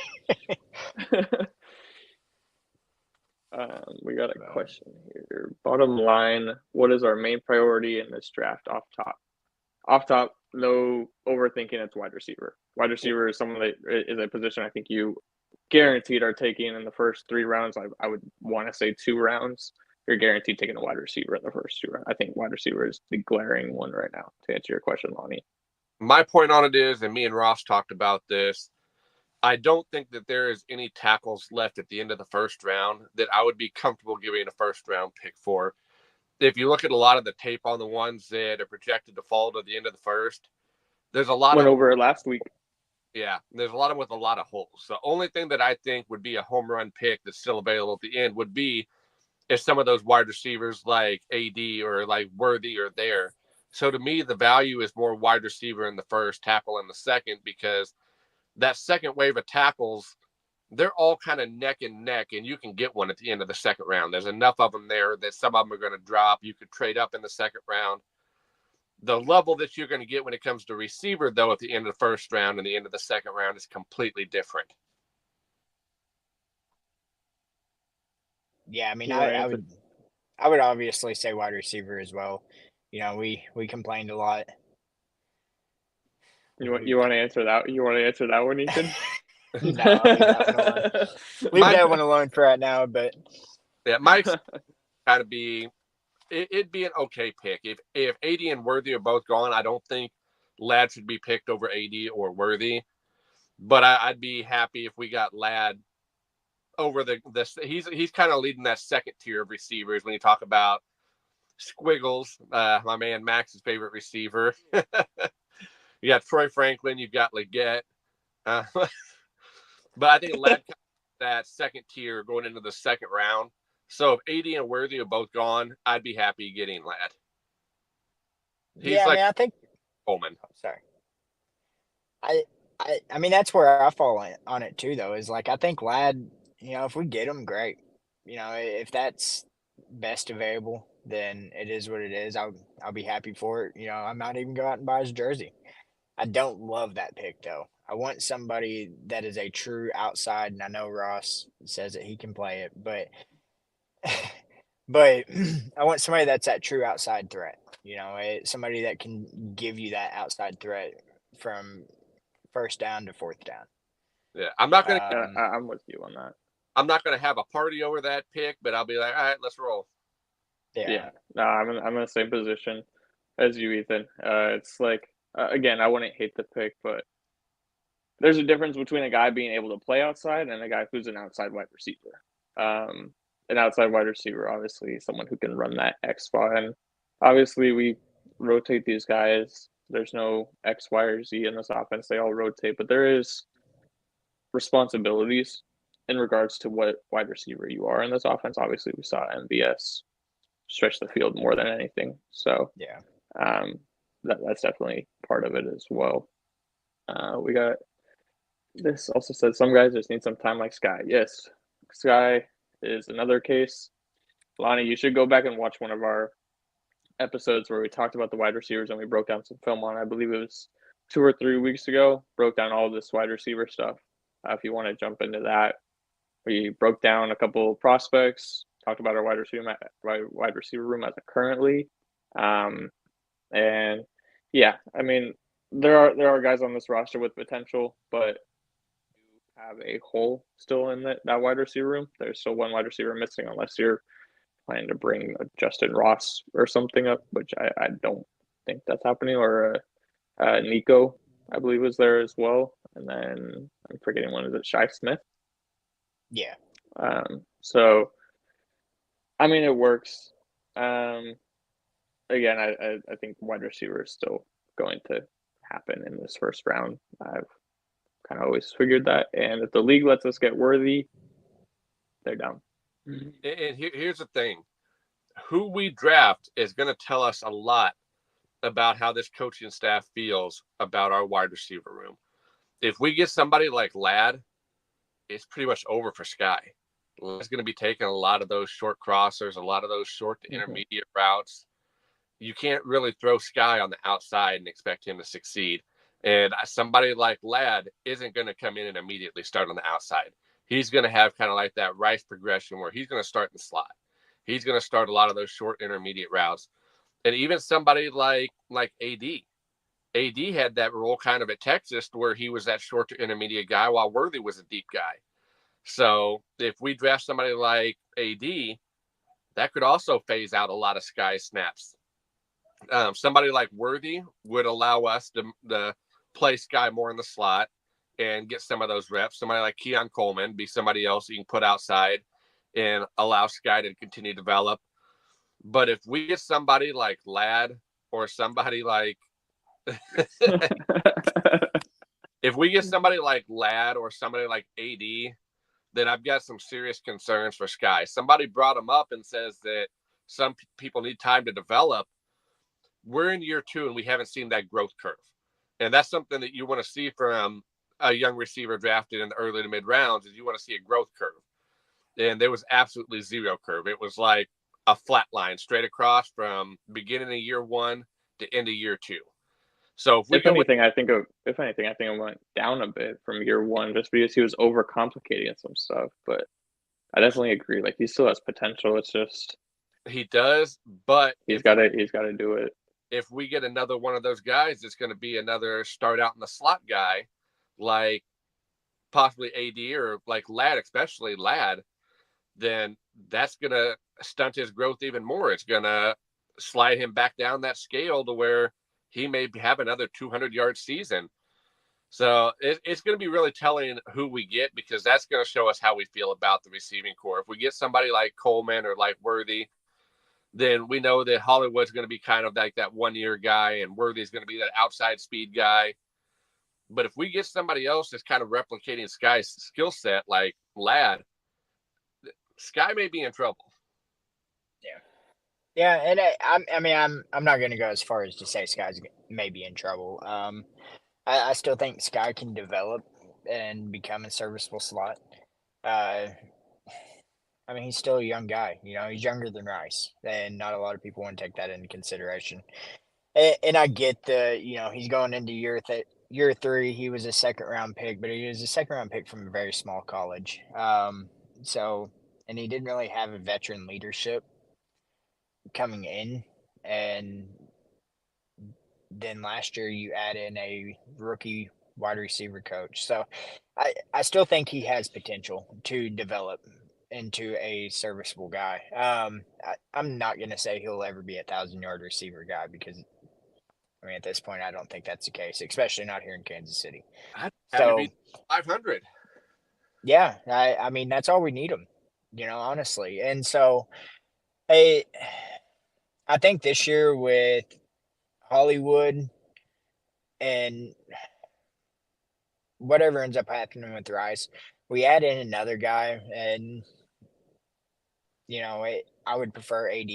We got a question here. Bottom line, what is our main priority in this draft off top? Off top, no overthinking, it's wide receiver. Wide receiver is someone that is a position I think you guaranteed are taking in the first 3 rounds. I would want to say 2 rounds. You're guaranteed taking a wide receiver in the first 2 rounds. I think wide receiver is the glaring one right now, to answer your question, Lonnie. My point on it is, and me and Ross talked about this, I don't think that there is any tackles left at the end of the first round that I would be comfortable giving a first-round pick for. If you look at a lot of the tape on the ones that are projected to fall to the end of the first, there's a lot Went of over it last week. Yeah, there's a lot of with a lot of holes. The only thing that I think would be a home run pick that's still available at the end would be if some of those wide receivers like AD or like Worthy are there. So to me, the value is more wide receiver in the first, tackle in the second, because that second wave of tackles, they're all kind of neck and neck, and you can get one at the end of the second round. There's enough of them there that some of them are going to drop. You could trade up in the second round. The level that you're going to get when it comes to receiver, though, at the end of the first round and the end of the second round is completely different. yeah, I mean, I would obviously say wide receiver as well. You know, we complained a lot. You want to answer that? You want to answer that one, Ethan? No, I'll leave that one alone. Leave that one alone for right now. But yeah, Mike's got to be. It'd be an okay pick if AD and Worthy are both gone. I don't think Ladd should be picked over AD or Worthy, but I'd be happy if we got Ladd over the. He's kind of leading that second tier of receivers when you talk about Squiggles, my man Max's favorite receiver. You got Troy Franklin, you've got Leggett, but I think Ladd that second tier going into the second round. So if AD and Worthy are both gone, I'd be happy getting Ladd. He's I mean, I think Coleman. Sorry. I mean, that's where I fall on it too, though. Is like, I think Ladd, you know, if we get him, great. You know, if that's best available, then it is what it is. I'll be happy for it. You know, I might even go out and buy his jersey. I don't love that pick though. I want somebody that is a true outside, and I know Ross says that he can play it, but but I want somebody that's that true outside threat. You know, somebody that can give you that outside threat from first down to fourth down. Yeah, I'm not gonna. I'm with you on that. I'm not gonna have a party over that pick, but I'll be like, all right, let's roll. Yeah. No, I'm in the same position as you, Ethan. It's like again, I wouldn't hate the pick, but there's a difference between a guy being able to play outside and a guy who's an outside wide receiver. An outside wide receiver, obviously, someone who can run that X spot. And obviously, we rotate these guys. There's no X, Y, or Z in this offense. They all rotate, but there is responsibilities in regards to what wide receiver you are in this offense. Obviously, we saw MVS stretch the field more than anything. So yeah, that's definitely part of it as well. We got this also said some guys just need some time like Sky. Yes, Sky is another case. Lonnie, you should go back and watch one of our episodes where we talked about the wide receivers and we broke down some film on. I believe it was 2 or 3 weeks ago. Broke down all this wide receiver stuff. If you want to jump into that, we broke down a couple of prospects. Talked about our wide receiver room as it currently, and yeah, I mean there are guys on this roster with potential, but you have a hole still in that wide receiver room. There's still one wide receiver missing unless you're planning to bring Justin Ross or something up, which I don't think that's happening. Or Nico, I believe, was there as well, and then I'm forgetting one. Is it Shi Smith? Yeah. So. I mean, it works. Again, I think wide receiver is still going to happen in this first round. I've kind of always figured that. And if the league lets us get Worthy, they're down. And here's the thing. Who we draft is going to tell us a lot about how this coaching staff feels about our wide receiver room. If we get somebody like Ladd, it's pretty much over for Sky. Ladd's going to be taking a lot of those short crossers, a lot of those short to intermediate routes. You can't really throw Sky on the outside and expect him to succeed. And somebody like Ladd isn't going to come in and immediately start on the outside. He's going to have kind of like that Rice progression where he's going to start in the slot. He's going to start a lot of those short intermediate routes. And even somebody like AD. AD had that role kind of at Texas where he was that short to intermediate guy while Worthy was a deep guy. So if we draft somebody like AD, that could also phase out a lot of Sky snaps. Somebody like Worthy would allow us to play Sky more in the slot and get some of those reps. Somebody like Keon Coleman be somebody else you can put outside and allow Sky to continue to develop. But if we get somebody like Ladd or somebody like if we get somebody like Ladd or somebody like AD, then I've got some serious concerns for Sky. Somebody brought him up and says that some people need time to develop. We're in year 2 and we haven't seen that growth curve. And that's something that you want to see from a young receiver drafted in the early to mid rounds is you want to see a growth curve. And there was absolutely zero curve. It was like a flat line straight across from beginning of year 1 to end of year 2. So if anything, I think it went down a bit from year 1 just because he was overcomplicating some stuff. But I definitely agree. Like, he still has potential. It's just he does, but he's got to do it. If we get another one of those guys, it's going to be another start out in the slot guy, like possibly AD or like Ladd, especially Ladd, then that's going to stunt his growth even more. It's going to slide him back down that scale to where he may have another 200-yard season. So it's going to be really telling who we get because that's going to show us how we feel about the receiving core. If we get somebody like Coleman or like Worthy, then we know that Hollywood's going to be kind of like that one-year guy and Worthy's going to be that outside speed guy. But if we get somebody else that's kind of replicating Sky's skill set like Ladd, Sky may be in trouble. Yeah, and I'm not going to go as far as to say Sky's may be in trouble. I still think Sky can develop and become a serviceable slot. He's still a young guy. He's younger than Rice, and not a lot of people want to take that into consideration. And I get he's going into year 3. He was a second-round pick, but he was a second-round pick from a very small college. And he didn't really have a veteran leadership coming in, and then last year you add in a rookie wide receiver coach. So I still think he has potential to develop into a serviceable guy. I'm not going to say he'll ever be a 1,000-yard receiver guy because, at this point, I don't think that's the case, especially not here in Kansas City. So 500. Yeah, that's all we need him, honestly. And so I think this year with Hollywood and whatever ends up happening with Rice, we add in another guy, and I would prefer AD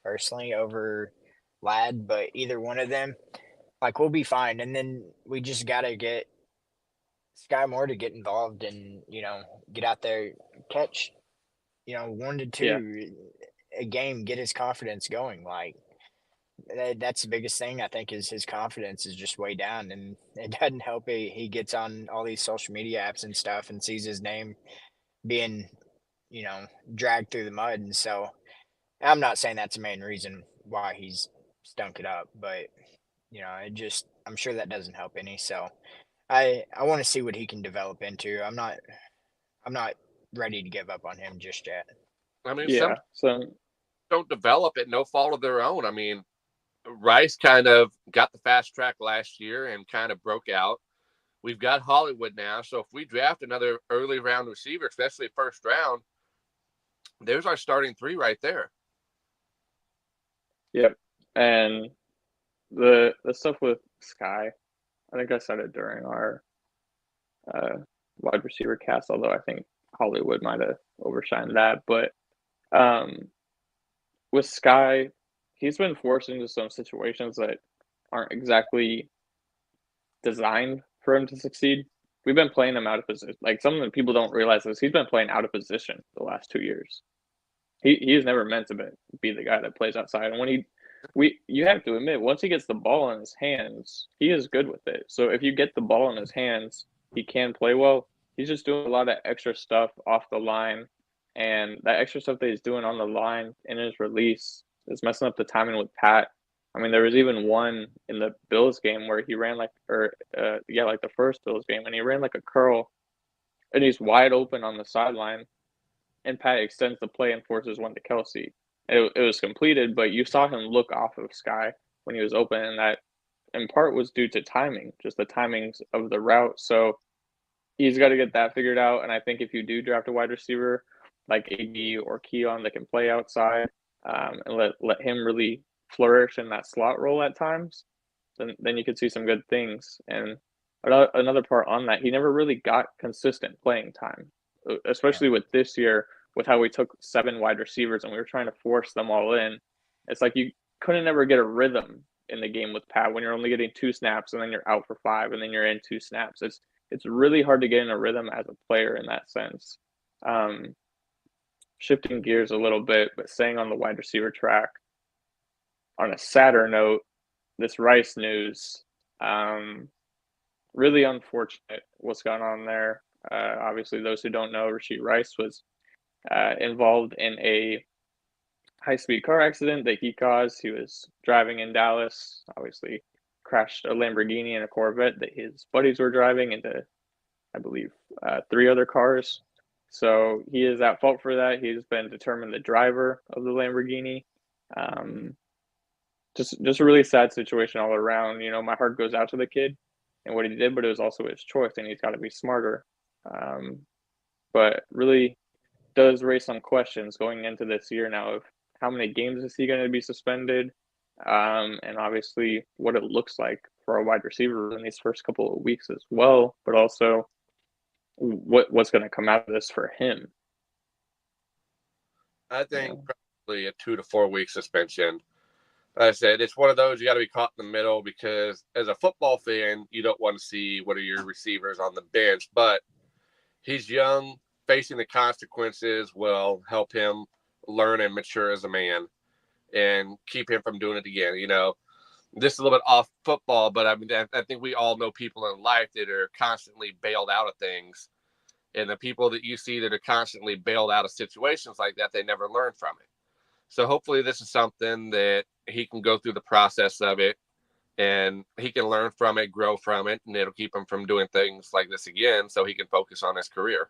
personally over Ladd, but either one of them, we'll be fine. And then we just gotta get Sky Moore to get involved and get out there, catch 1 to 2 a game, get his confidence going. That's the biggest thing I think is his confidence is just way down, and it doesn't help he gets on all these social media apps and stuff and sees his name being dragged through the mud. And so I'm not saying that's the main reason why he's stunk it up, but I'm sure that doesn't help any. So I want to see what he can develop into. I'm not ready to give up on him just yet. Some don't develop at no fault of their own. Rice kind of got the fast track last year and kind of broke out. We've got Hollywood now. So if we draft another early round receiver, especially first round, there's our starting 3 right there. Yep. And the stuff with Sky, I think I said it during our wide receiver cast, although I think Hollywood might have overshined that. But with Sky, he's been forced into some situations that aren't exactly designed for him to succeed. We've been playing him out of position. Like, some of the people don't realize this. He's been playing out of position the last 2 years. He is never meant to be the guy that plays outside. And you have to admit, once he gets the ball in his hands, he is good with it. So if you get the ball in his hands, he can play well. He's just doing a lot of extra stuff off the line, and that extra stuff that he's doing on the line in his release is messing up the timing with Pat. I mean, there was even one in the Bills game where he ran like the first Bills game, and he ran like a curl, and he's wide open on the sideline, and Pat extends the play and forces one to Kelsey. It was completed, but you saw him look off of Sky when he was open, and that in part was due to timing, just the timings of the route. So he's got to get that figured out. And I think if you do draft a wide receiver like AD or Keon that can play outside, and let him really flourish in that slot role at times, then you could see some good things. And another part on that, he never really got consistent playing time, especially with this year, with how we took 7 wide receivers and we were trying to force them all in. It's like you couldn't ever get a rhythm in the game with Pat when you're only getting 2 snaps and then you're out for 5 and then you're in 2 snaps. It's really hard to get in a rhythm as a player in that sense. Shifting gears a little bit, but staying on the wide receiver track, on a sadder note, this Rice news, really unfortunate what's gone on there. Obviously, those who don't know, Rashid Rice was involved in a high-speed car accident that he caused. He was driving in Dallas, obviously crashed a Lamborghini and a Corvette that his buddies were driving into, I believe, 3 other cars. So he is at fault for that. He's been determined the driver of the Lamborghini. Just a really sad situation all around. You know, my heart goes out to the kid and what he did, but it was also his choice, and he's got to be smarter. But really does raise some questions going into this year now of how many games is he going to be suspended, and obviously what it looks like for a wide receiver in these first couple of weeks as well, but also what's going to come out of this for him. I think probably a 2 to 4 week suspension. Like I said, it's one of those you got to be caught in the middle, because as a football fan, you don't want to see one of your receivers on the bench, but he's young. Facing the consequences will help him learn and mature as a man and keep him from doing it again. You know, this is a little bit off football, but I mean, I think we all know people in life that are constantly bailed out of things. And the people that you see that are constantly bailed out of situations like that, they never learn from it. So hopefully this is something that he can go through the process of it, and he can learn from it, grow from it, and it'll keep him from doing things like this again so he can focus on his career.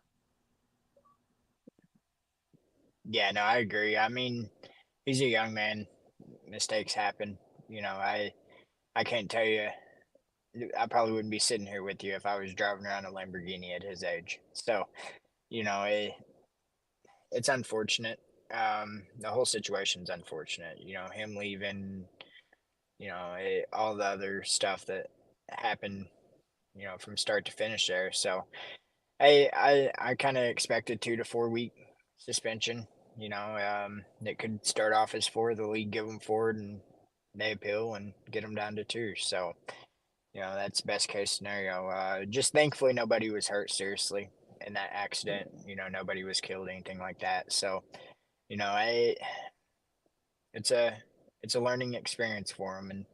Yeah, no, I agree. I mean, he's a young man. Mistakes happen. You know, I can't tell you. I probably wouldn't be sitting here with you if I was driving around a Lamborghini at his age. So, you know, it's unfortunate. The whole situation's unfortunate. You know, him leaving. You know, all the other stuff that happened. You know, from start to finish there. So, I kind of expected 2 to 4 week suspension. You know, it could start off as 4, the league give them 4, and they appeal and get them down to 2. So, you know, that's best case scenario. Just thankfully nobody was hurt seriously in that accident. You know, nobody was killed, anything like that. So, you know, it's a learning experience for him, and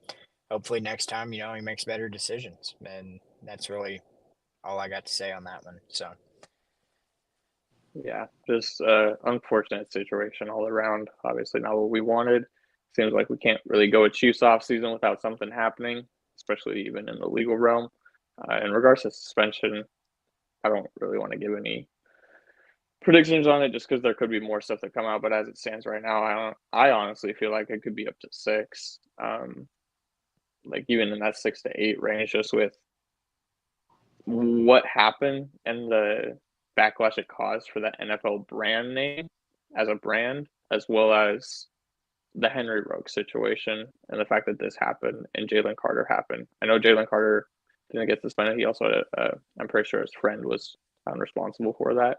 hopefully next time, you know, he makes better decisions. And that's really all I got to say on that one. So. Yeah, just unfortunate situation all around. Obviously not what we wanted. Seems like we can't really go a Chiefs off season without something happening, especially even in the legal realm. In regards to suspension, I don't really want to give any predictions on it just because there could be more stuff that come out. But as it stands right now, I honestly feel like it could be up to 6, like even in that 6 to 8 range, just with what happened and the backlash it caused for the NFL brand name as a brand, as well as the Henry Ruggs situation and the fact that this happened and Jalen Carter happened. I know Jalen Carter didn't get suspended. He also, I'm pretty sure his friend was found responsible for that.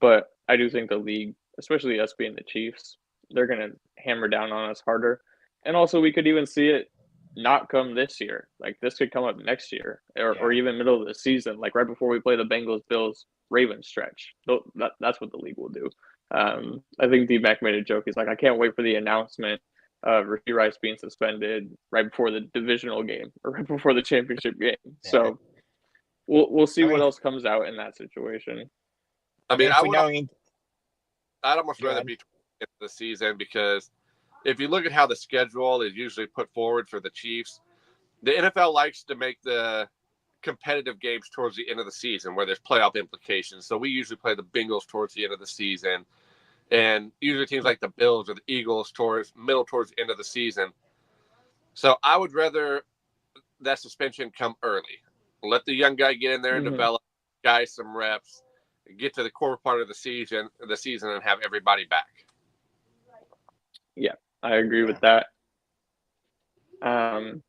But I do think the league, especially us being the Chiefs, they're going to hammer down on us harder And also, we could even see it not come this year. Like, this could come up next year or even middle of the season, like right before we play the Bengals, Bills, Ravens stretch. That's what the league will do. I think D-Mac made a joke. He's like, I can't wait for the announcement of Rasheed Rice being suspended right before the divisional game or right before the championship game. Yeah. So we'll see what else comes out in that situation. I mean, I'd almost rather be at the season, because if you look at how the schedule is usually put forward for the Chiefs, the NFL likes to make the competitive games towards the end of the season where there's playoff implications. So we usually play the Bengals towards the end of the season, and usually teams like the Bills or the Eagles towards the end of the season. So I would rather that suspension come early. Let the young guy get in there and develop, guys some reps, get to the core part of the season, and have everybody back. Yeah, I agree with that. Got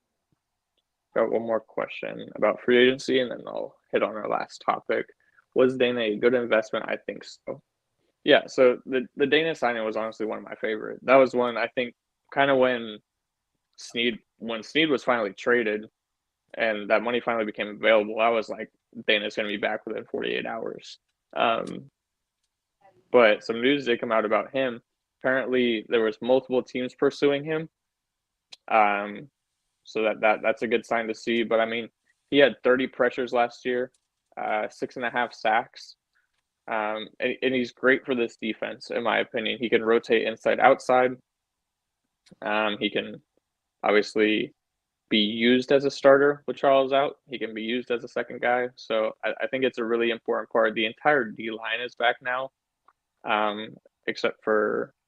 one more question about free agency, and then I'll hit on our last topic. Was Dana a good investment? I think so. Yeah, so the Dana signing was honestly one of my favorite. That was one, I think, kind of when Snead was finally traded and that money finally became available, I was like, Dana's going to be back within 48 hours. But some news did come out about him. Apparently, there was multiple teams pursuing him. So that's a good sign to see. But, I mean, he had 30 pressures last year, 6.5 sacks. And he's great for this defense, in my opinion. He can rotate inside, outside. He can obviously be used as a starter with Charles out. He can be used as a second guy. So I think it's a really important part. The entire D-line is back now, except for –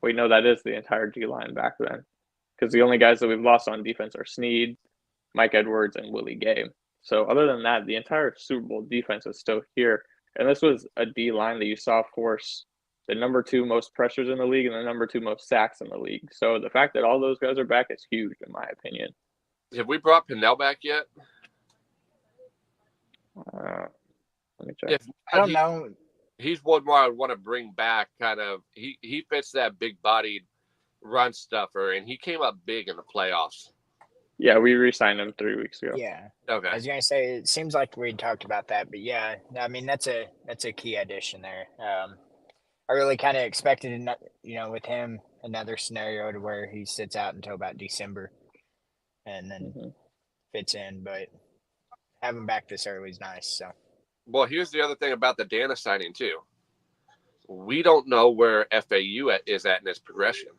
wait, no, that is the entire D-line back then, because the only guys that we've lost on defense are Snead, Mike Edwards, and Willie Gay. So other than that, the entire Super Bowl defense is still here. And this was a D-line that you saw force the number 2 most pressures in the league and the number 2 most sacks in the league. So the fact that all those guys are back is huge, in my opinion. Have we brought Pinnell back yet? Let me check. I don't know. He's one more I would want to bring back. Kind of, he fits that big-bodied run stuffer, and he came up big in the playoffs. Yeah, we re-signed him 3 weeks ago. Yeah. Okay. I was gonna say, it seems like we talked about that, but yeah, I mean that's a key addition there. I really kind of expected, with him, another scenario to where he sits out until about December, and then fits in. But having him back this early is nice. So. Well, here's the other thing about the Dana signing too. We don't know where FAU is at in his progression.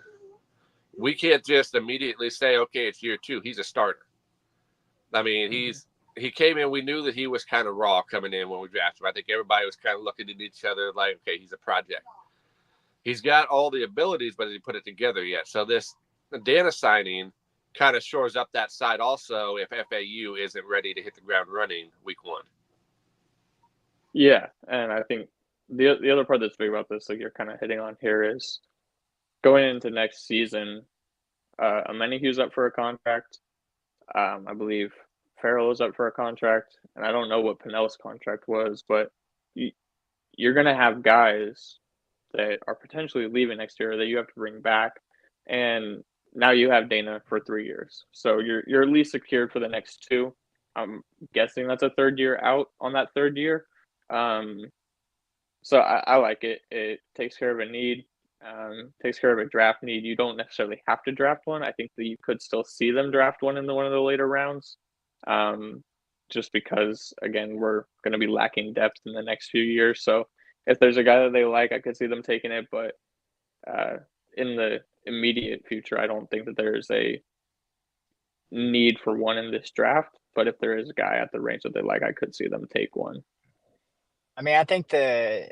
We can't just immediately say, okay, it's year 2. He's a starter. I mean, he came in. We knew that he was kind of raw coming in when we drafted him. I think everybody was kind of looking at each other like, okay, he's a project. He's got all the abilities, but has he put it together yet? So this Dana signing kind of shores up that side also if FAU isn't ready to hit the ground running week 1. Yeah, and I think the other part that's big about this, like you're kind of hitting on here, is going into next season, Amenahu's up for a contract. I believe Farrell is up for a contract, and I don't know what Pinnell's contract was, but you're going to have guys that are potentially leaving next year that you have to bring back, and now you have Dana for 3 years. So you're at least secured for the next 2. I'm guessing that's a third year out on that third year. So I like it. It takes care of a need, takes care of a draft need. You don't necessarily have to draft one. I think that you could still see them draft one in one of the later rounds, just because, again, we're going to be lacking depth in the next few years. So if there's a guy that they like, I could see them taking it. But in the immediate future, I don't think that there's a need for one in this draft. But if there is a guy at the range that they like, I could see them take one. I mean, I think the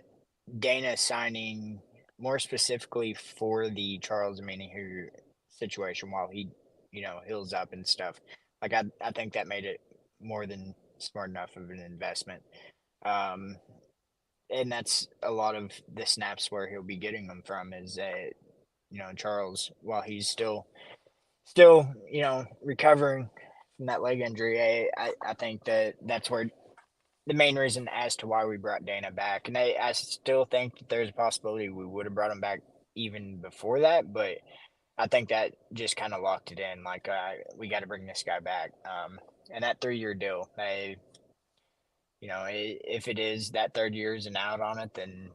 Dana signing more specifically for the Charles Omenihu situation while he, heals up and stuff. Like I think that made it more than smart enough of an investment. And that's a lot of the snaps where he'll be getting them from is Charles, while he's still recovering from that leg injury. I think that's where the main reason as to why we brought Dana back. And I still think that there's a possibility we would have brought him back even before that, but I think that just kind of locked it in. Like, we got to bring this guy back. And that 3-year deal, if it is that third year is an out on it, then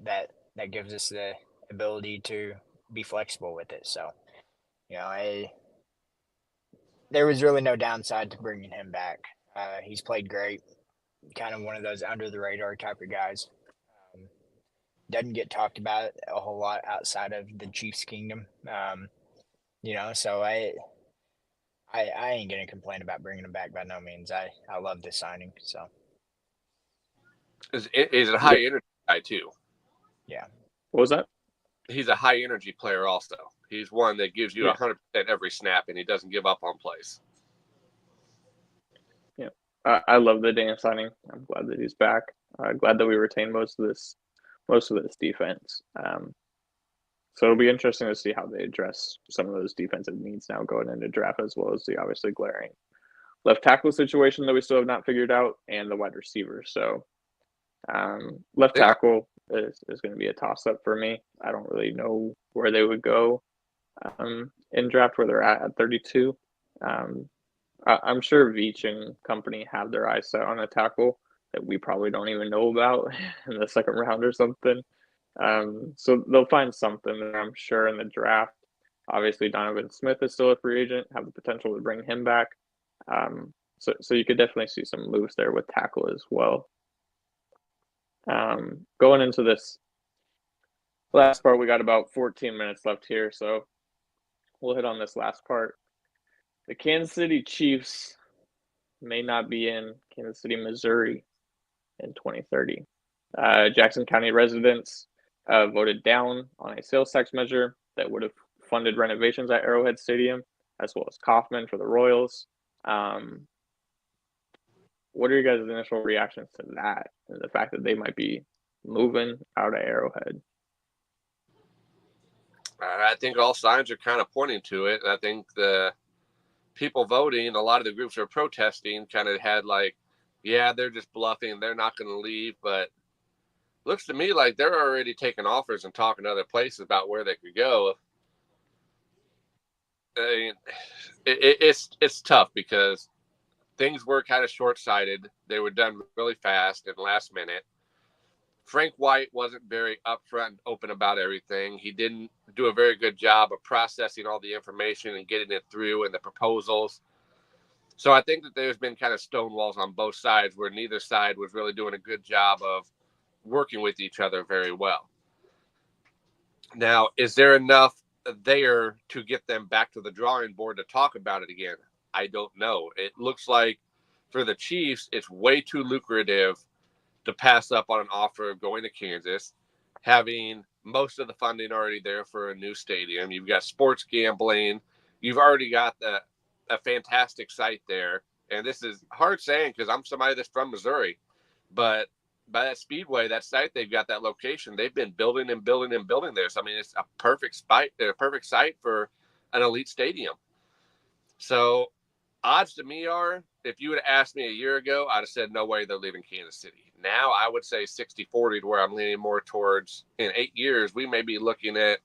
that gives us the ability to be flexible with it. So, there was really no downside to bringing him back. He's played great, kind of one of those under the radar type of guys. Doesn't get talked about a whole lot outside of the Chiefs kingdom. So I ain't gonna complain about bringing him back by no means. I love this signing. So He's a high energy guy too. Yeah. What was that? He's a high energy player also. He's one that gives you 100% every snap, and he doesn't give up on plays. Yeah, I love the Dan signing. I'm glad that he's back. Glad that we retained most of this defense. So it'll be interesting to see how they address some of those defensive needs now going into draft, as well as the obviously glaring left tackle situation that we still have not figured out, and the wide receiver. So left tackle is going to be a toss-up for me. I don't really know where they would go in draft, where they're at 32. I'm sure Veach and company have their eyes set on a tackle that we probably don't even know about in the second round or something. So they'll find something there, I'm sure, in the draft. Obviously, Donovan Smith is still a free agent, have the potential to bring him back. So you could definitely see some moves there with tackle as well. Going into this last part, we got about 14 minutes left here, so we'll hit on this last part. The Kansas City Chiefs may not be in Kansas City, Missouri in 2030. Jackson County residents voted down on a sales tax measure that would have funded renovations at Arrowhead Stadium, as well as Kaufman for the Royals. What are your guys' initial reactions to that and the fact that they might be moving out of Arrowhead? I think all signs are kind of pointing to it. I think the people voting, a lot of the groups who are protesting kind of had like, yeah, they're just bluffing. They're not going to leave. But looks to me like they're already taking offers and talking to other places about where they could go. I mean, it's tough because things were kind of short-sighted. They were done really fast and last minute. Frank White wasn't very upfront and open about everything. He didn't do a very good job of processing all the information and getting it through and the proposals. So I think that there's been kind of stonewalls on both sides where neither side was really doing a good job of working with each other very well. Now, is there enough there to get them back to the drawing board to talk about it again? I don't know. It looks like for the Chiefs, it's way too lucrative to pass up on an offer of going to Kansas, having most of the funding already there for a new stadium. You've got sports gambling. You've already got a fantastic site there. And this is hard saying because I'm somebody that's from Missouri. But by that speedway, that site, they've got that location. They've been building and building and building there. So, I mean, it's a perfect site for an elite stadium. So odds to me are, if you would have asked me a year ago, I'd have said no way they're leaving Kansas City. Now I would say 60-40 to where I'm leaning more towards in 8 years, we may be looking at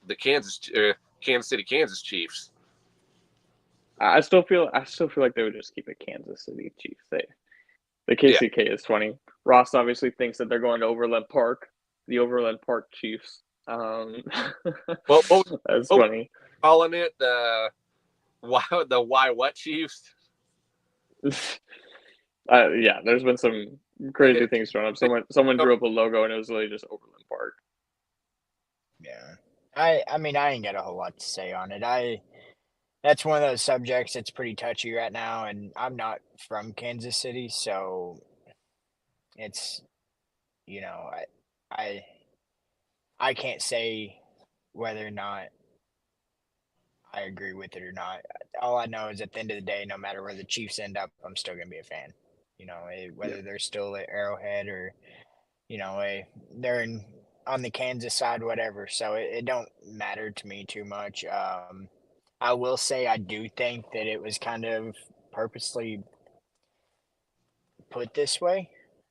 the Kansas City Chiefs. I still feel like they would just keep it Kansas City Chiefs. The KCK is funny. Ross obviously thinks that they're going to Overland Park, the Overland Park Chiefs. Well, that's funny. Calling it the why what Chiefs? Yeah, there's been some crazy things thrown up. Someone drew up a logo and it was really just Overland Park. Yeah, I mean, I ain't got a whole lot to say on it. That's one of those subjects that's pretty touchy right now, and I'm not from Kansas City, so it's, I can't say whether or not I agree with it or not. All I know is at the end of the day, no matter where the Chiefs end up, I'm still gonna be a fan. Whether they're still at Arrowhead or, they're on the Kansas side, whatever. So it don't matter to me too much. I will say I do think that it was kind of purposely put this way.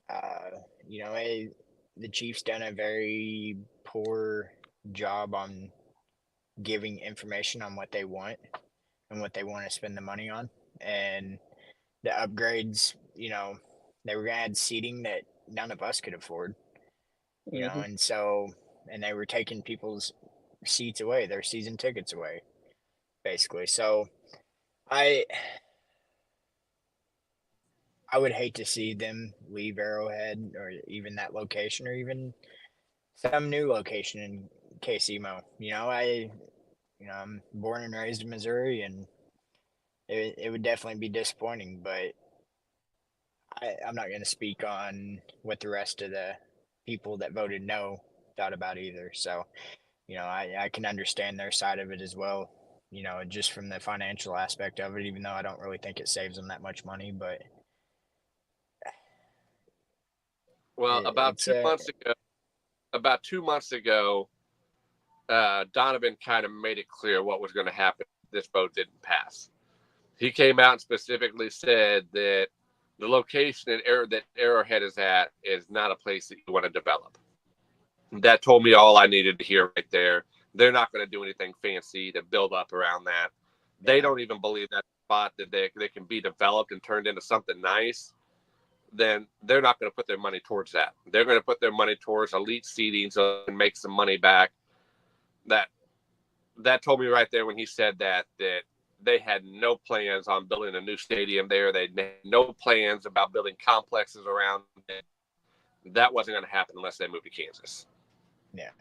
The Chiefs done a very poor job on giving information on what they want and what they want to spend the money on. And the upgrades, you know, they were going to add seating that none of us could afford, you know, and so, and they were taking people's seats away, their season tickets away, basically. So I would hate to see them leave Arrowhead or even that location or even some new location in KCMO. I'm born and raised in Missouri, and it would definitely be disappointing, but I'm not going to speak on what the rest of the people that voted no thought about either. So, I can understand their side of it as well, just from the financial aspect of it, even though I don't really think it saves them that much money, but Well, about it's 2 months ago, Donovan kind of made it clear what was going to happen if this vote didn't pass. He came out and specifically said that the location that Arrowhead is at is not a place that you want to develop. That told me all I needed to hear right there. They're not going to do anything fancy to build up around that. They don't even believe that spot that they can be developed and turned into something nice. Then they're not going to put their money towards that. They're going to put their money towards elite seating so they can make some money back. That told me right there when he said that they had no plans on building a new stadium there. They had no plans about building complexes around it. That wasn't going to happen unless they moved to Kansas. Yeah.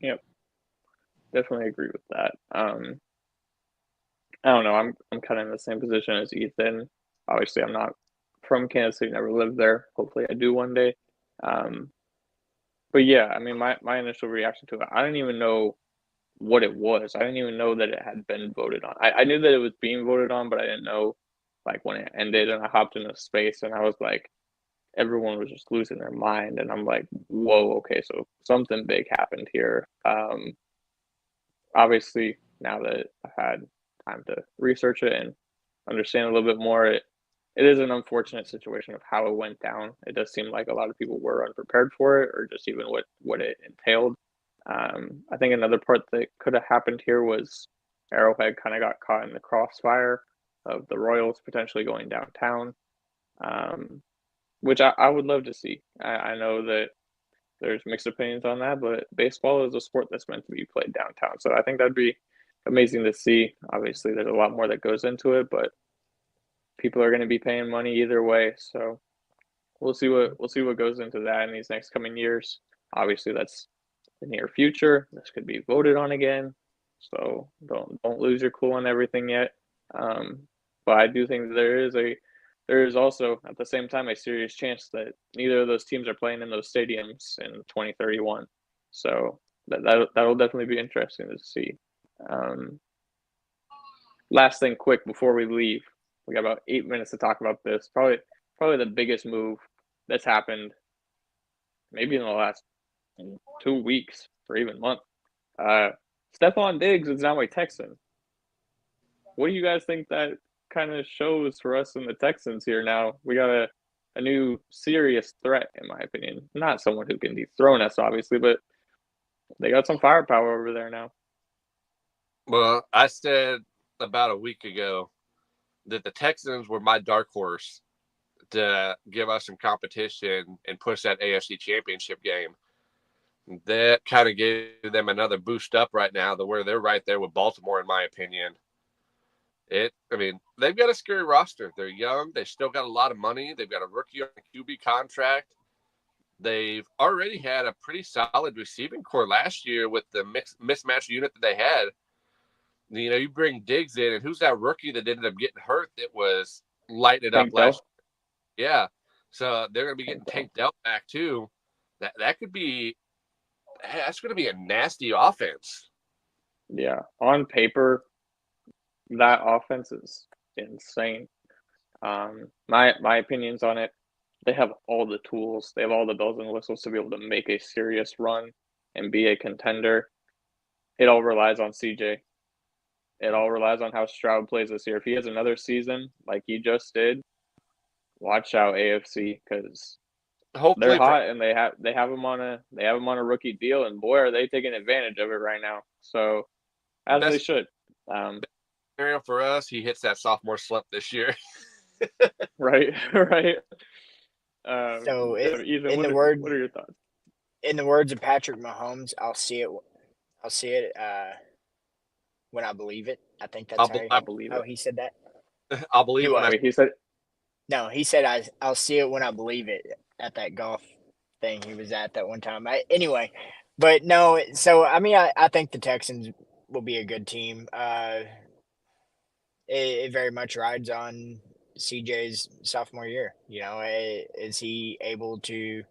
Yep. Definitely agree with that. I don't know. I'm kind of in the same position as Ethan. Obviously, I'm not from Kansas City, never lived there. Hopefully, I do one day. But yeah, I mean, my initial reaction to it, I didn't even know what it was. I didn't even know that it had been voted on. I knew that it was being voted on, but I didn't know like when it ended. And I hopped into space, and I was like, everyone was just losing their mind, and I'm like, whoa, okay, so something big happened here. Obviously, now that I've had time to research it and understand a little bit more, it is an unfortunate situation of how it went down. It does seem like a lot of people were unprepared for it, or just even what it entailed. I think another part that could have happened here was Arrowhead kind of got caught in the crossfire of the Royals potentially going downtown, which I would love to see. I know that there's mixed opinions on that, but baseball is a sport that's meant to be played downtown. So I think that'd be amazing to see. Obviously, there's a lot more that goes into it, but people are going to be paying money either way. So we'll see what goes into that in these next coming years. Obviously, that's the near future. This could be voted on again. So don't lose your cool on everything yet. But I do think there is also at the same time a serious chance that neither of those teams are playing in those stadiums in 2031. So that'll definitely be interesting to see. Last thing, quick before we leave, we got about 8 minutes to talk about this. Probably the biggest move that's happened, maybe in the last 2 weeks or even month. Stephon Diggs is now a Texan. What do you guys think that kind of shows for us in the Texans here now? We got a new serious threat, in my opinion. Not someone who can dethrone us, obviously, but they got some firepower over there now. Well, I said about a week ago that the Texans were my dark horse to give us some competition and push that AFC championship game. That kind of gave them another boost up right now to where they're right there with Baltimore, in my opinion. They've got a scary roster. They're young. They still got a lot of money. They've got a rookie on a QB contract. They've already had a pretty solid receiving core last year with the mismatched unit that they had. You bring Diggs in, and who's that rookie that ended up getting hurt that was lighting it up last year? Yeah. So they're going to be getting Tank Dell back too. That's going to be a nasty offense. Yeah. On paper, that offense is insane. My opinions on it, they have all the tools. They have all the bells and whistles to be able to make a serious run and be a contender. It all relies on CJ. It all relies on how Stroud plays this year. If he has another season like he just did, watch out AFC, because hopefully they're hot, and they have him on a rookie deal, and boy, are they taking advantage of it right now. So as they should. Scenario for us, he hits that sophomore slump this year. Right, right. So Ethan, what are your thoughts? In the words of Patrick Mahomes, I'll see it when I believe it. I think that's I believe how it. he said that. I'll believe it. He said. No, he said I'll see it when I believe it at that golf thing he was at that one time. Anyway, but no. So I mean, I think the Texans will be a good team. It very much rides on CJ's sophomore year. You know, is he able to?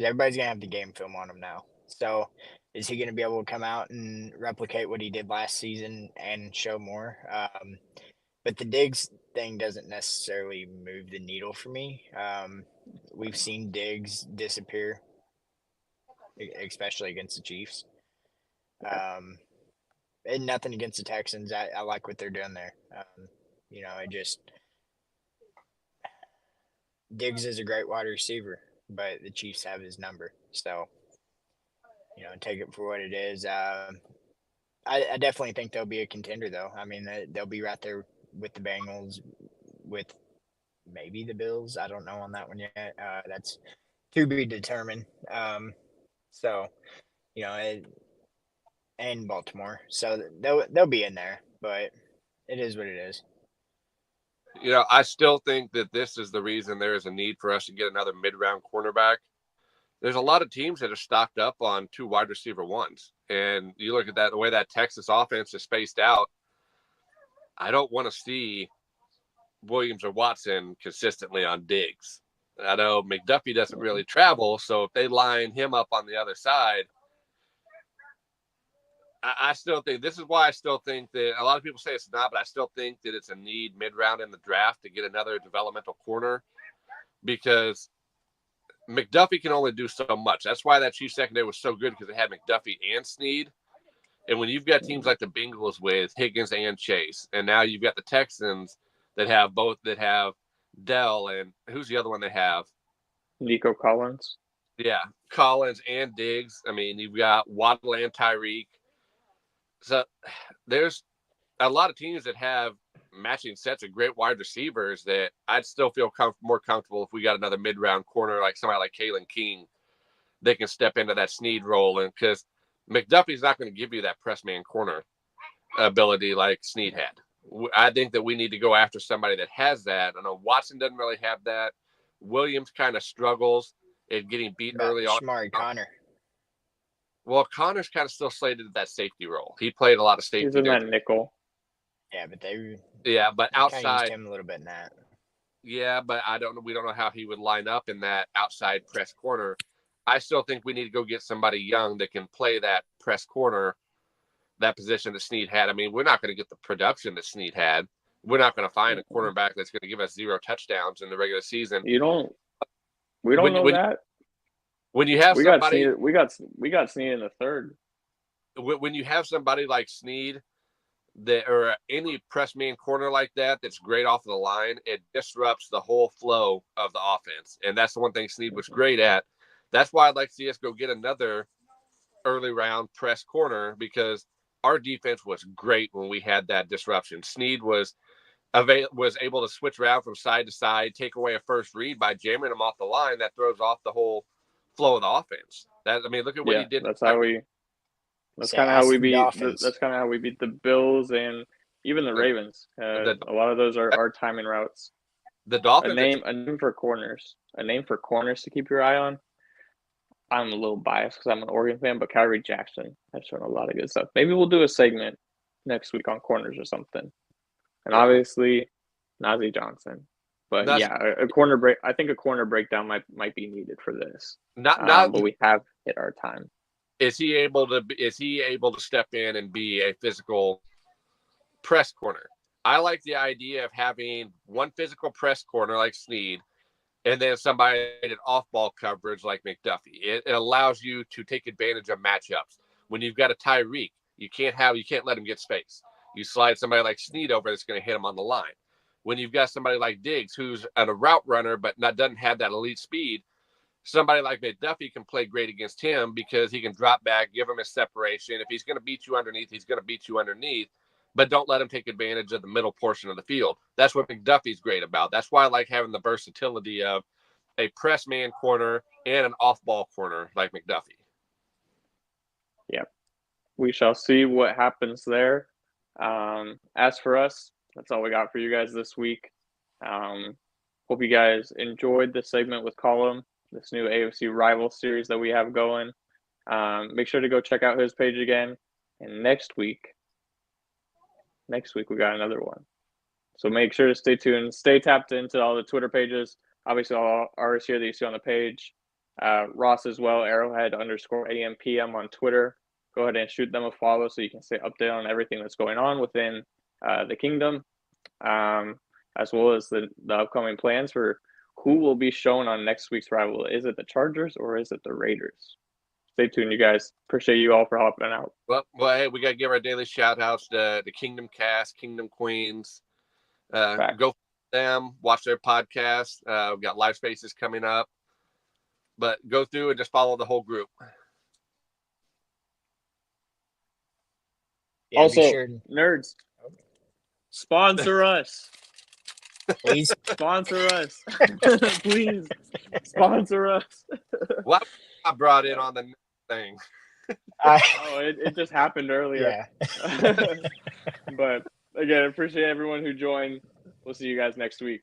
Everybody's gonna have the game film on him now. So is he going to be able to come out and replicate what he did last season and show more? But the Diggs thing doesn't necessarily move the needle for me. We've seen Diggs disappear, especially against the Chiefs. And nothing against the Texans. I like what they're doing there. You know, Diggs is a great wide receiver, but the Chiefs have his number. So, you know, take it for what it is. I definitely think they'll be a contender, though. I mean, they'll be right there with the Bengals, with maybe the Bills. I don't know on that one yet. That's to be determined. So, you know, and Baltimore. So they'll be in there, but it is what it is. You know, I still think that this is the reason there is a need for us to get another mid-round cornerback. There's a lot of teams that are stocked up on 2 wide receiver ones. And you look at that, the way that Texas offense is spaced out, I don't want to see Williams or Watson consistently on Diggs. I know McDuffie doesn't really travel, so if they line him up on the other side, I still think this is why I still think that a lot of people say it's not, but I still think that it's a need mid-round in the draft to get another developmental corner, because McDuffie can only do so much. That's why that Chiefs secondary was so good, because it had McDuffie and Snead. And when you've got teams like the Bengals with Higgins and Chase, and now you've got the Texans that have both, that have Dell, and who's the other one they have? Nico Collins. Yeah, Collins and Diggs. I mean, you've got Waddle and Tyreek. So there's a lot of teams that have matching sets of great wide receivers that I'd still feel more comfortable if we got another mid-round corner like somebody like Kalen King. They can step into that Snead role, and because McDuffie's not going to give you that press man corner ability like Snead had. I think that we need to go after somebody that has that. I know Watson doesn't really have that. Williams kind of struggles at getting beat early on. Shamari Connor. Well, Connor's kind of still slated at that safety role. He played a lot of safety. He's in that nickel. Yeah, but but outside used him a little bit in that. Yeah, but we don't know how he would line up in that outside press corner. I still think we need to go get somebody young that can play that press corner, that position that Snead had. I mean, we're not going to get the production that Snead had. We're not going to find a cornerback that's going to give us 0 touchdowns in the regular season. We don't know that. When you have somebody, we got Snead in the third. When you have somebody like Snead, or any press man corner like that that's great off of the line, it disrupts the whole flow of the offense. And that's the one thing Snead was great at. That's why I'd like to see us go get another early round press corner, because our defense was great when we had that disruption. Snead was able to switch around from side to side, take away a first read by jamming him off the line. That throws off the whole flow of the offense. Look at what he did. That's kind of how we beat the Bills and even the Ravens. A lot of those are timing routes. The Dolphins. A name for corners to keep your eye on. I'm a little biased because I'm an Oregon fan, but Kyrie Jackson has shown a lot of good stuff. Maybe we'll do a segment next week on corners or something. And obviously, Najee Johnson. But a corner break. I think a corner breakdown might be needed for this. But we have hit our time. Is he able to step in and be a physical press corner? I like the idea of having one physical press corner like Snead, and then somebody in off-ball coverage like McDuffie. It allows you to take advantage of matchups. When you've got a Tyreek, you can't let him get space. You slide somebody like Snead over that's going to hit him on the line. When you've got somebody like Diggs, who's a route runner but doesn't have that elite speed, somebody like McDuffie can play great against him because he can drop back, give him his separation. If he's going to beat you underneath, he's going to beat you underneath, but don't let him take advantage of the middle portion of the field. That's what McDuffie's great about. That's why I like having the versatility of a press man corner and an off-ball corner like McDuffie. Yep. We shall see what happens there. As for us, that's all we got for you guys this week. Hope you guys enjoyed this segment with Colum, this new AFC rival series that we have going. Make sure to go check out his page again. And next week we got another one. So make sure to stay tuned. Stay tapped into all the Twitter pages. Obviously, all ours here that you see on the page. Ross as well, Arrowhead _AMPM on Twitter. Go ahead and shoot them a follow so you can stay updated on everything that's going on within the kingdom. As well as the upcoming plans for who will be shown on next week's rival. Is it the Chargers or is it the Raiders? Stay tuned, you guys. Appreciate you all for helping out. Well, hey, we got to give our daily shout-outs to the Kingdom Cast, Kingdom Queens. Go for them, watch their podcast. We've got live spaces coming up. But go through and just follow the whole group. Yeah, also, sure. Nerds, sponsor us. Please Sponsor us. Please sponsor us. What I brought in on the thing. It just happened earlier. Yeah. But again, appreciate everyone who joined. We'll see you guys next week.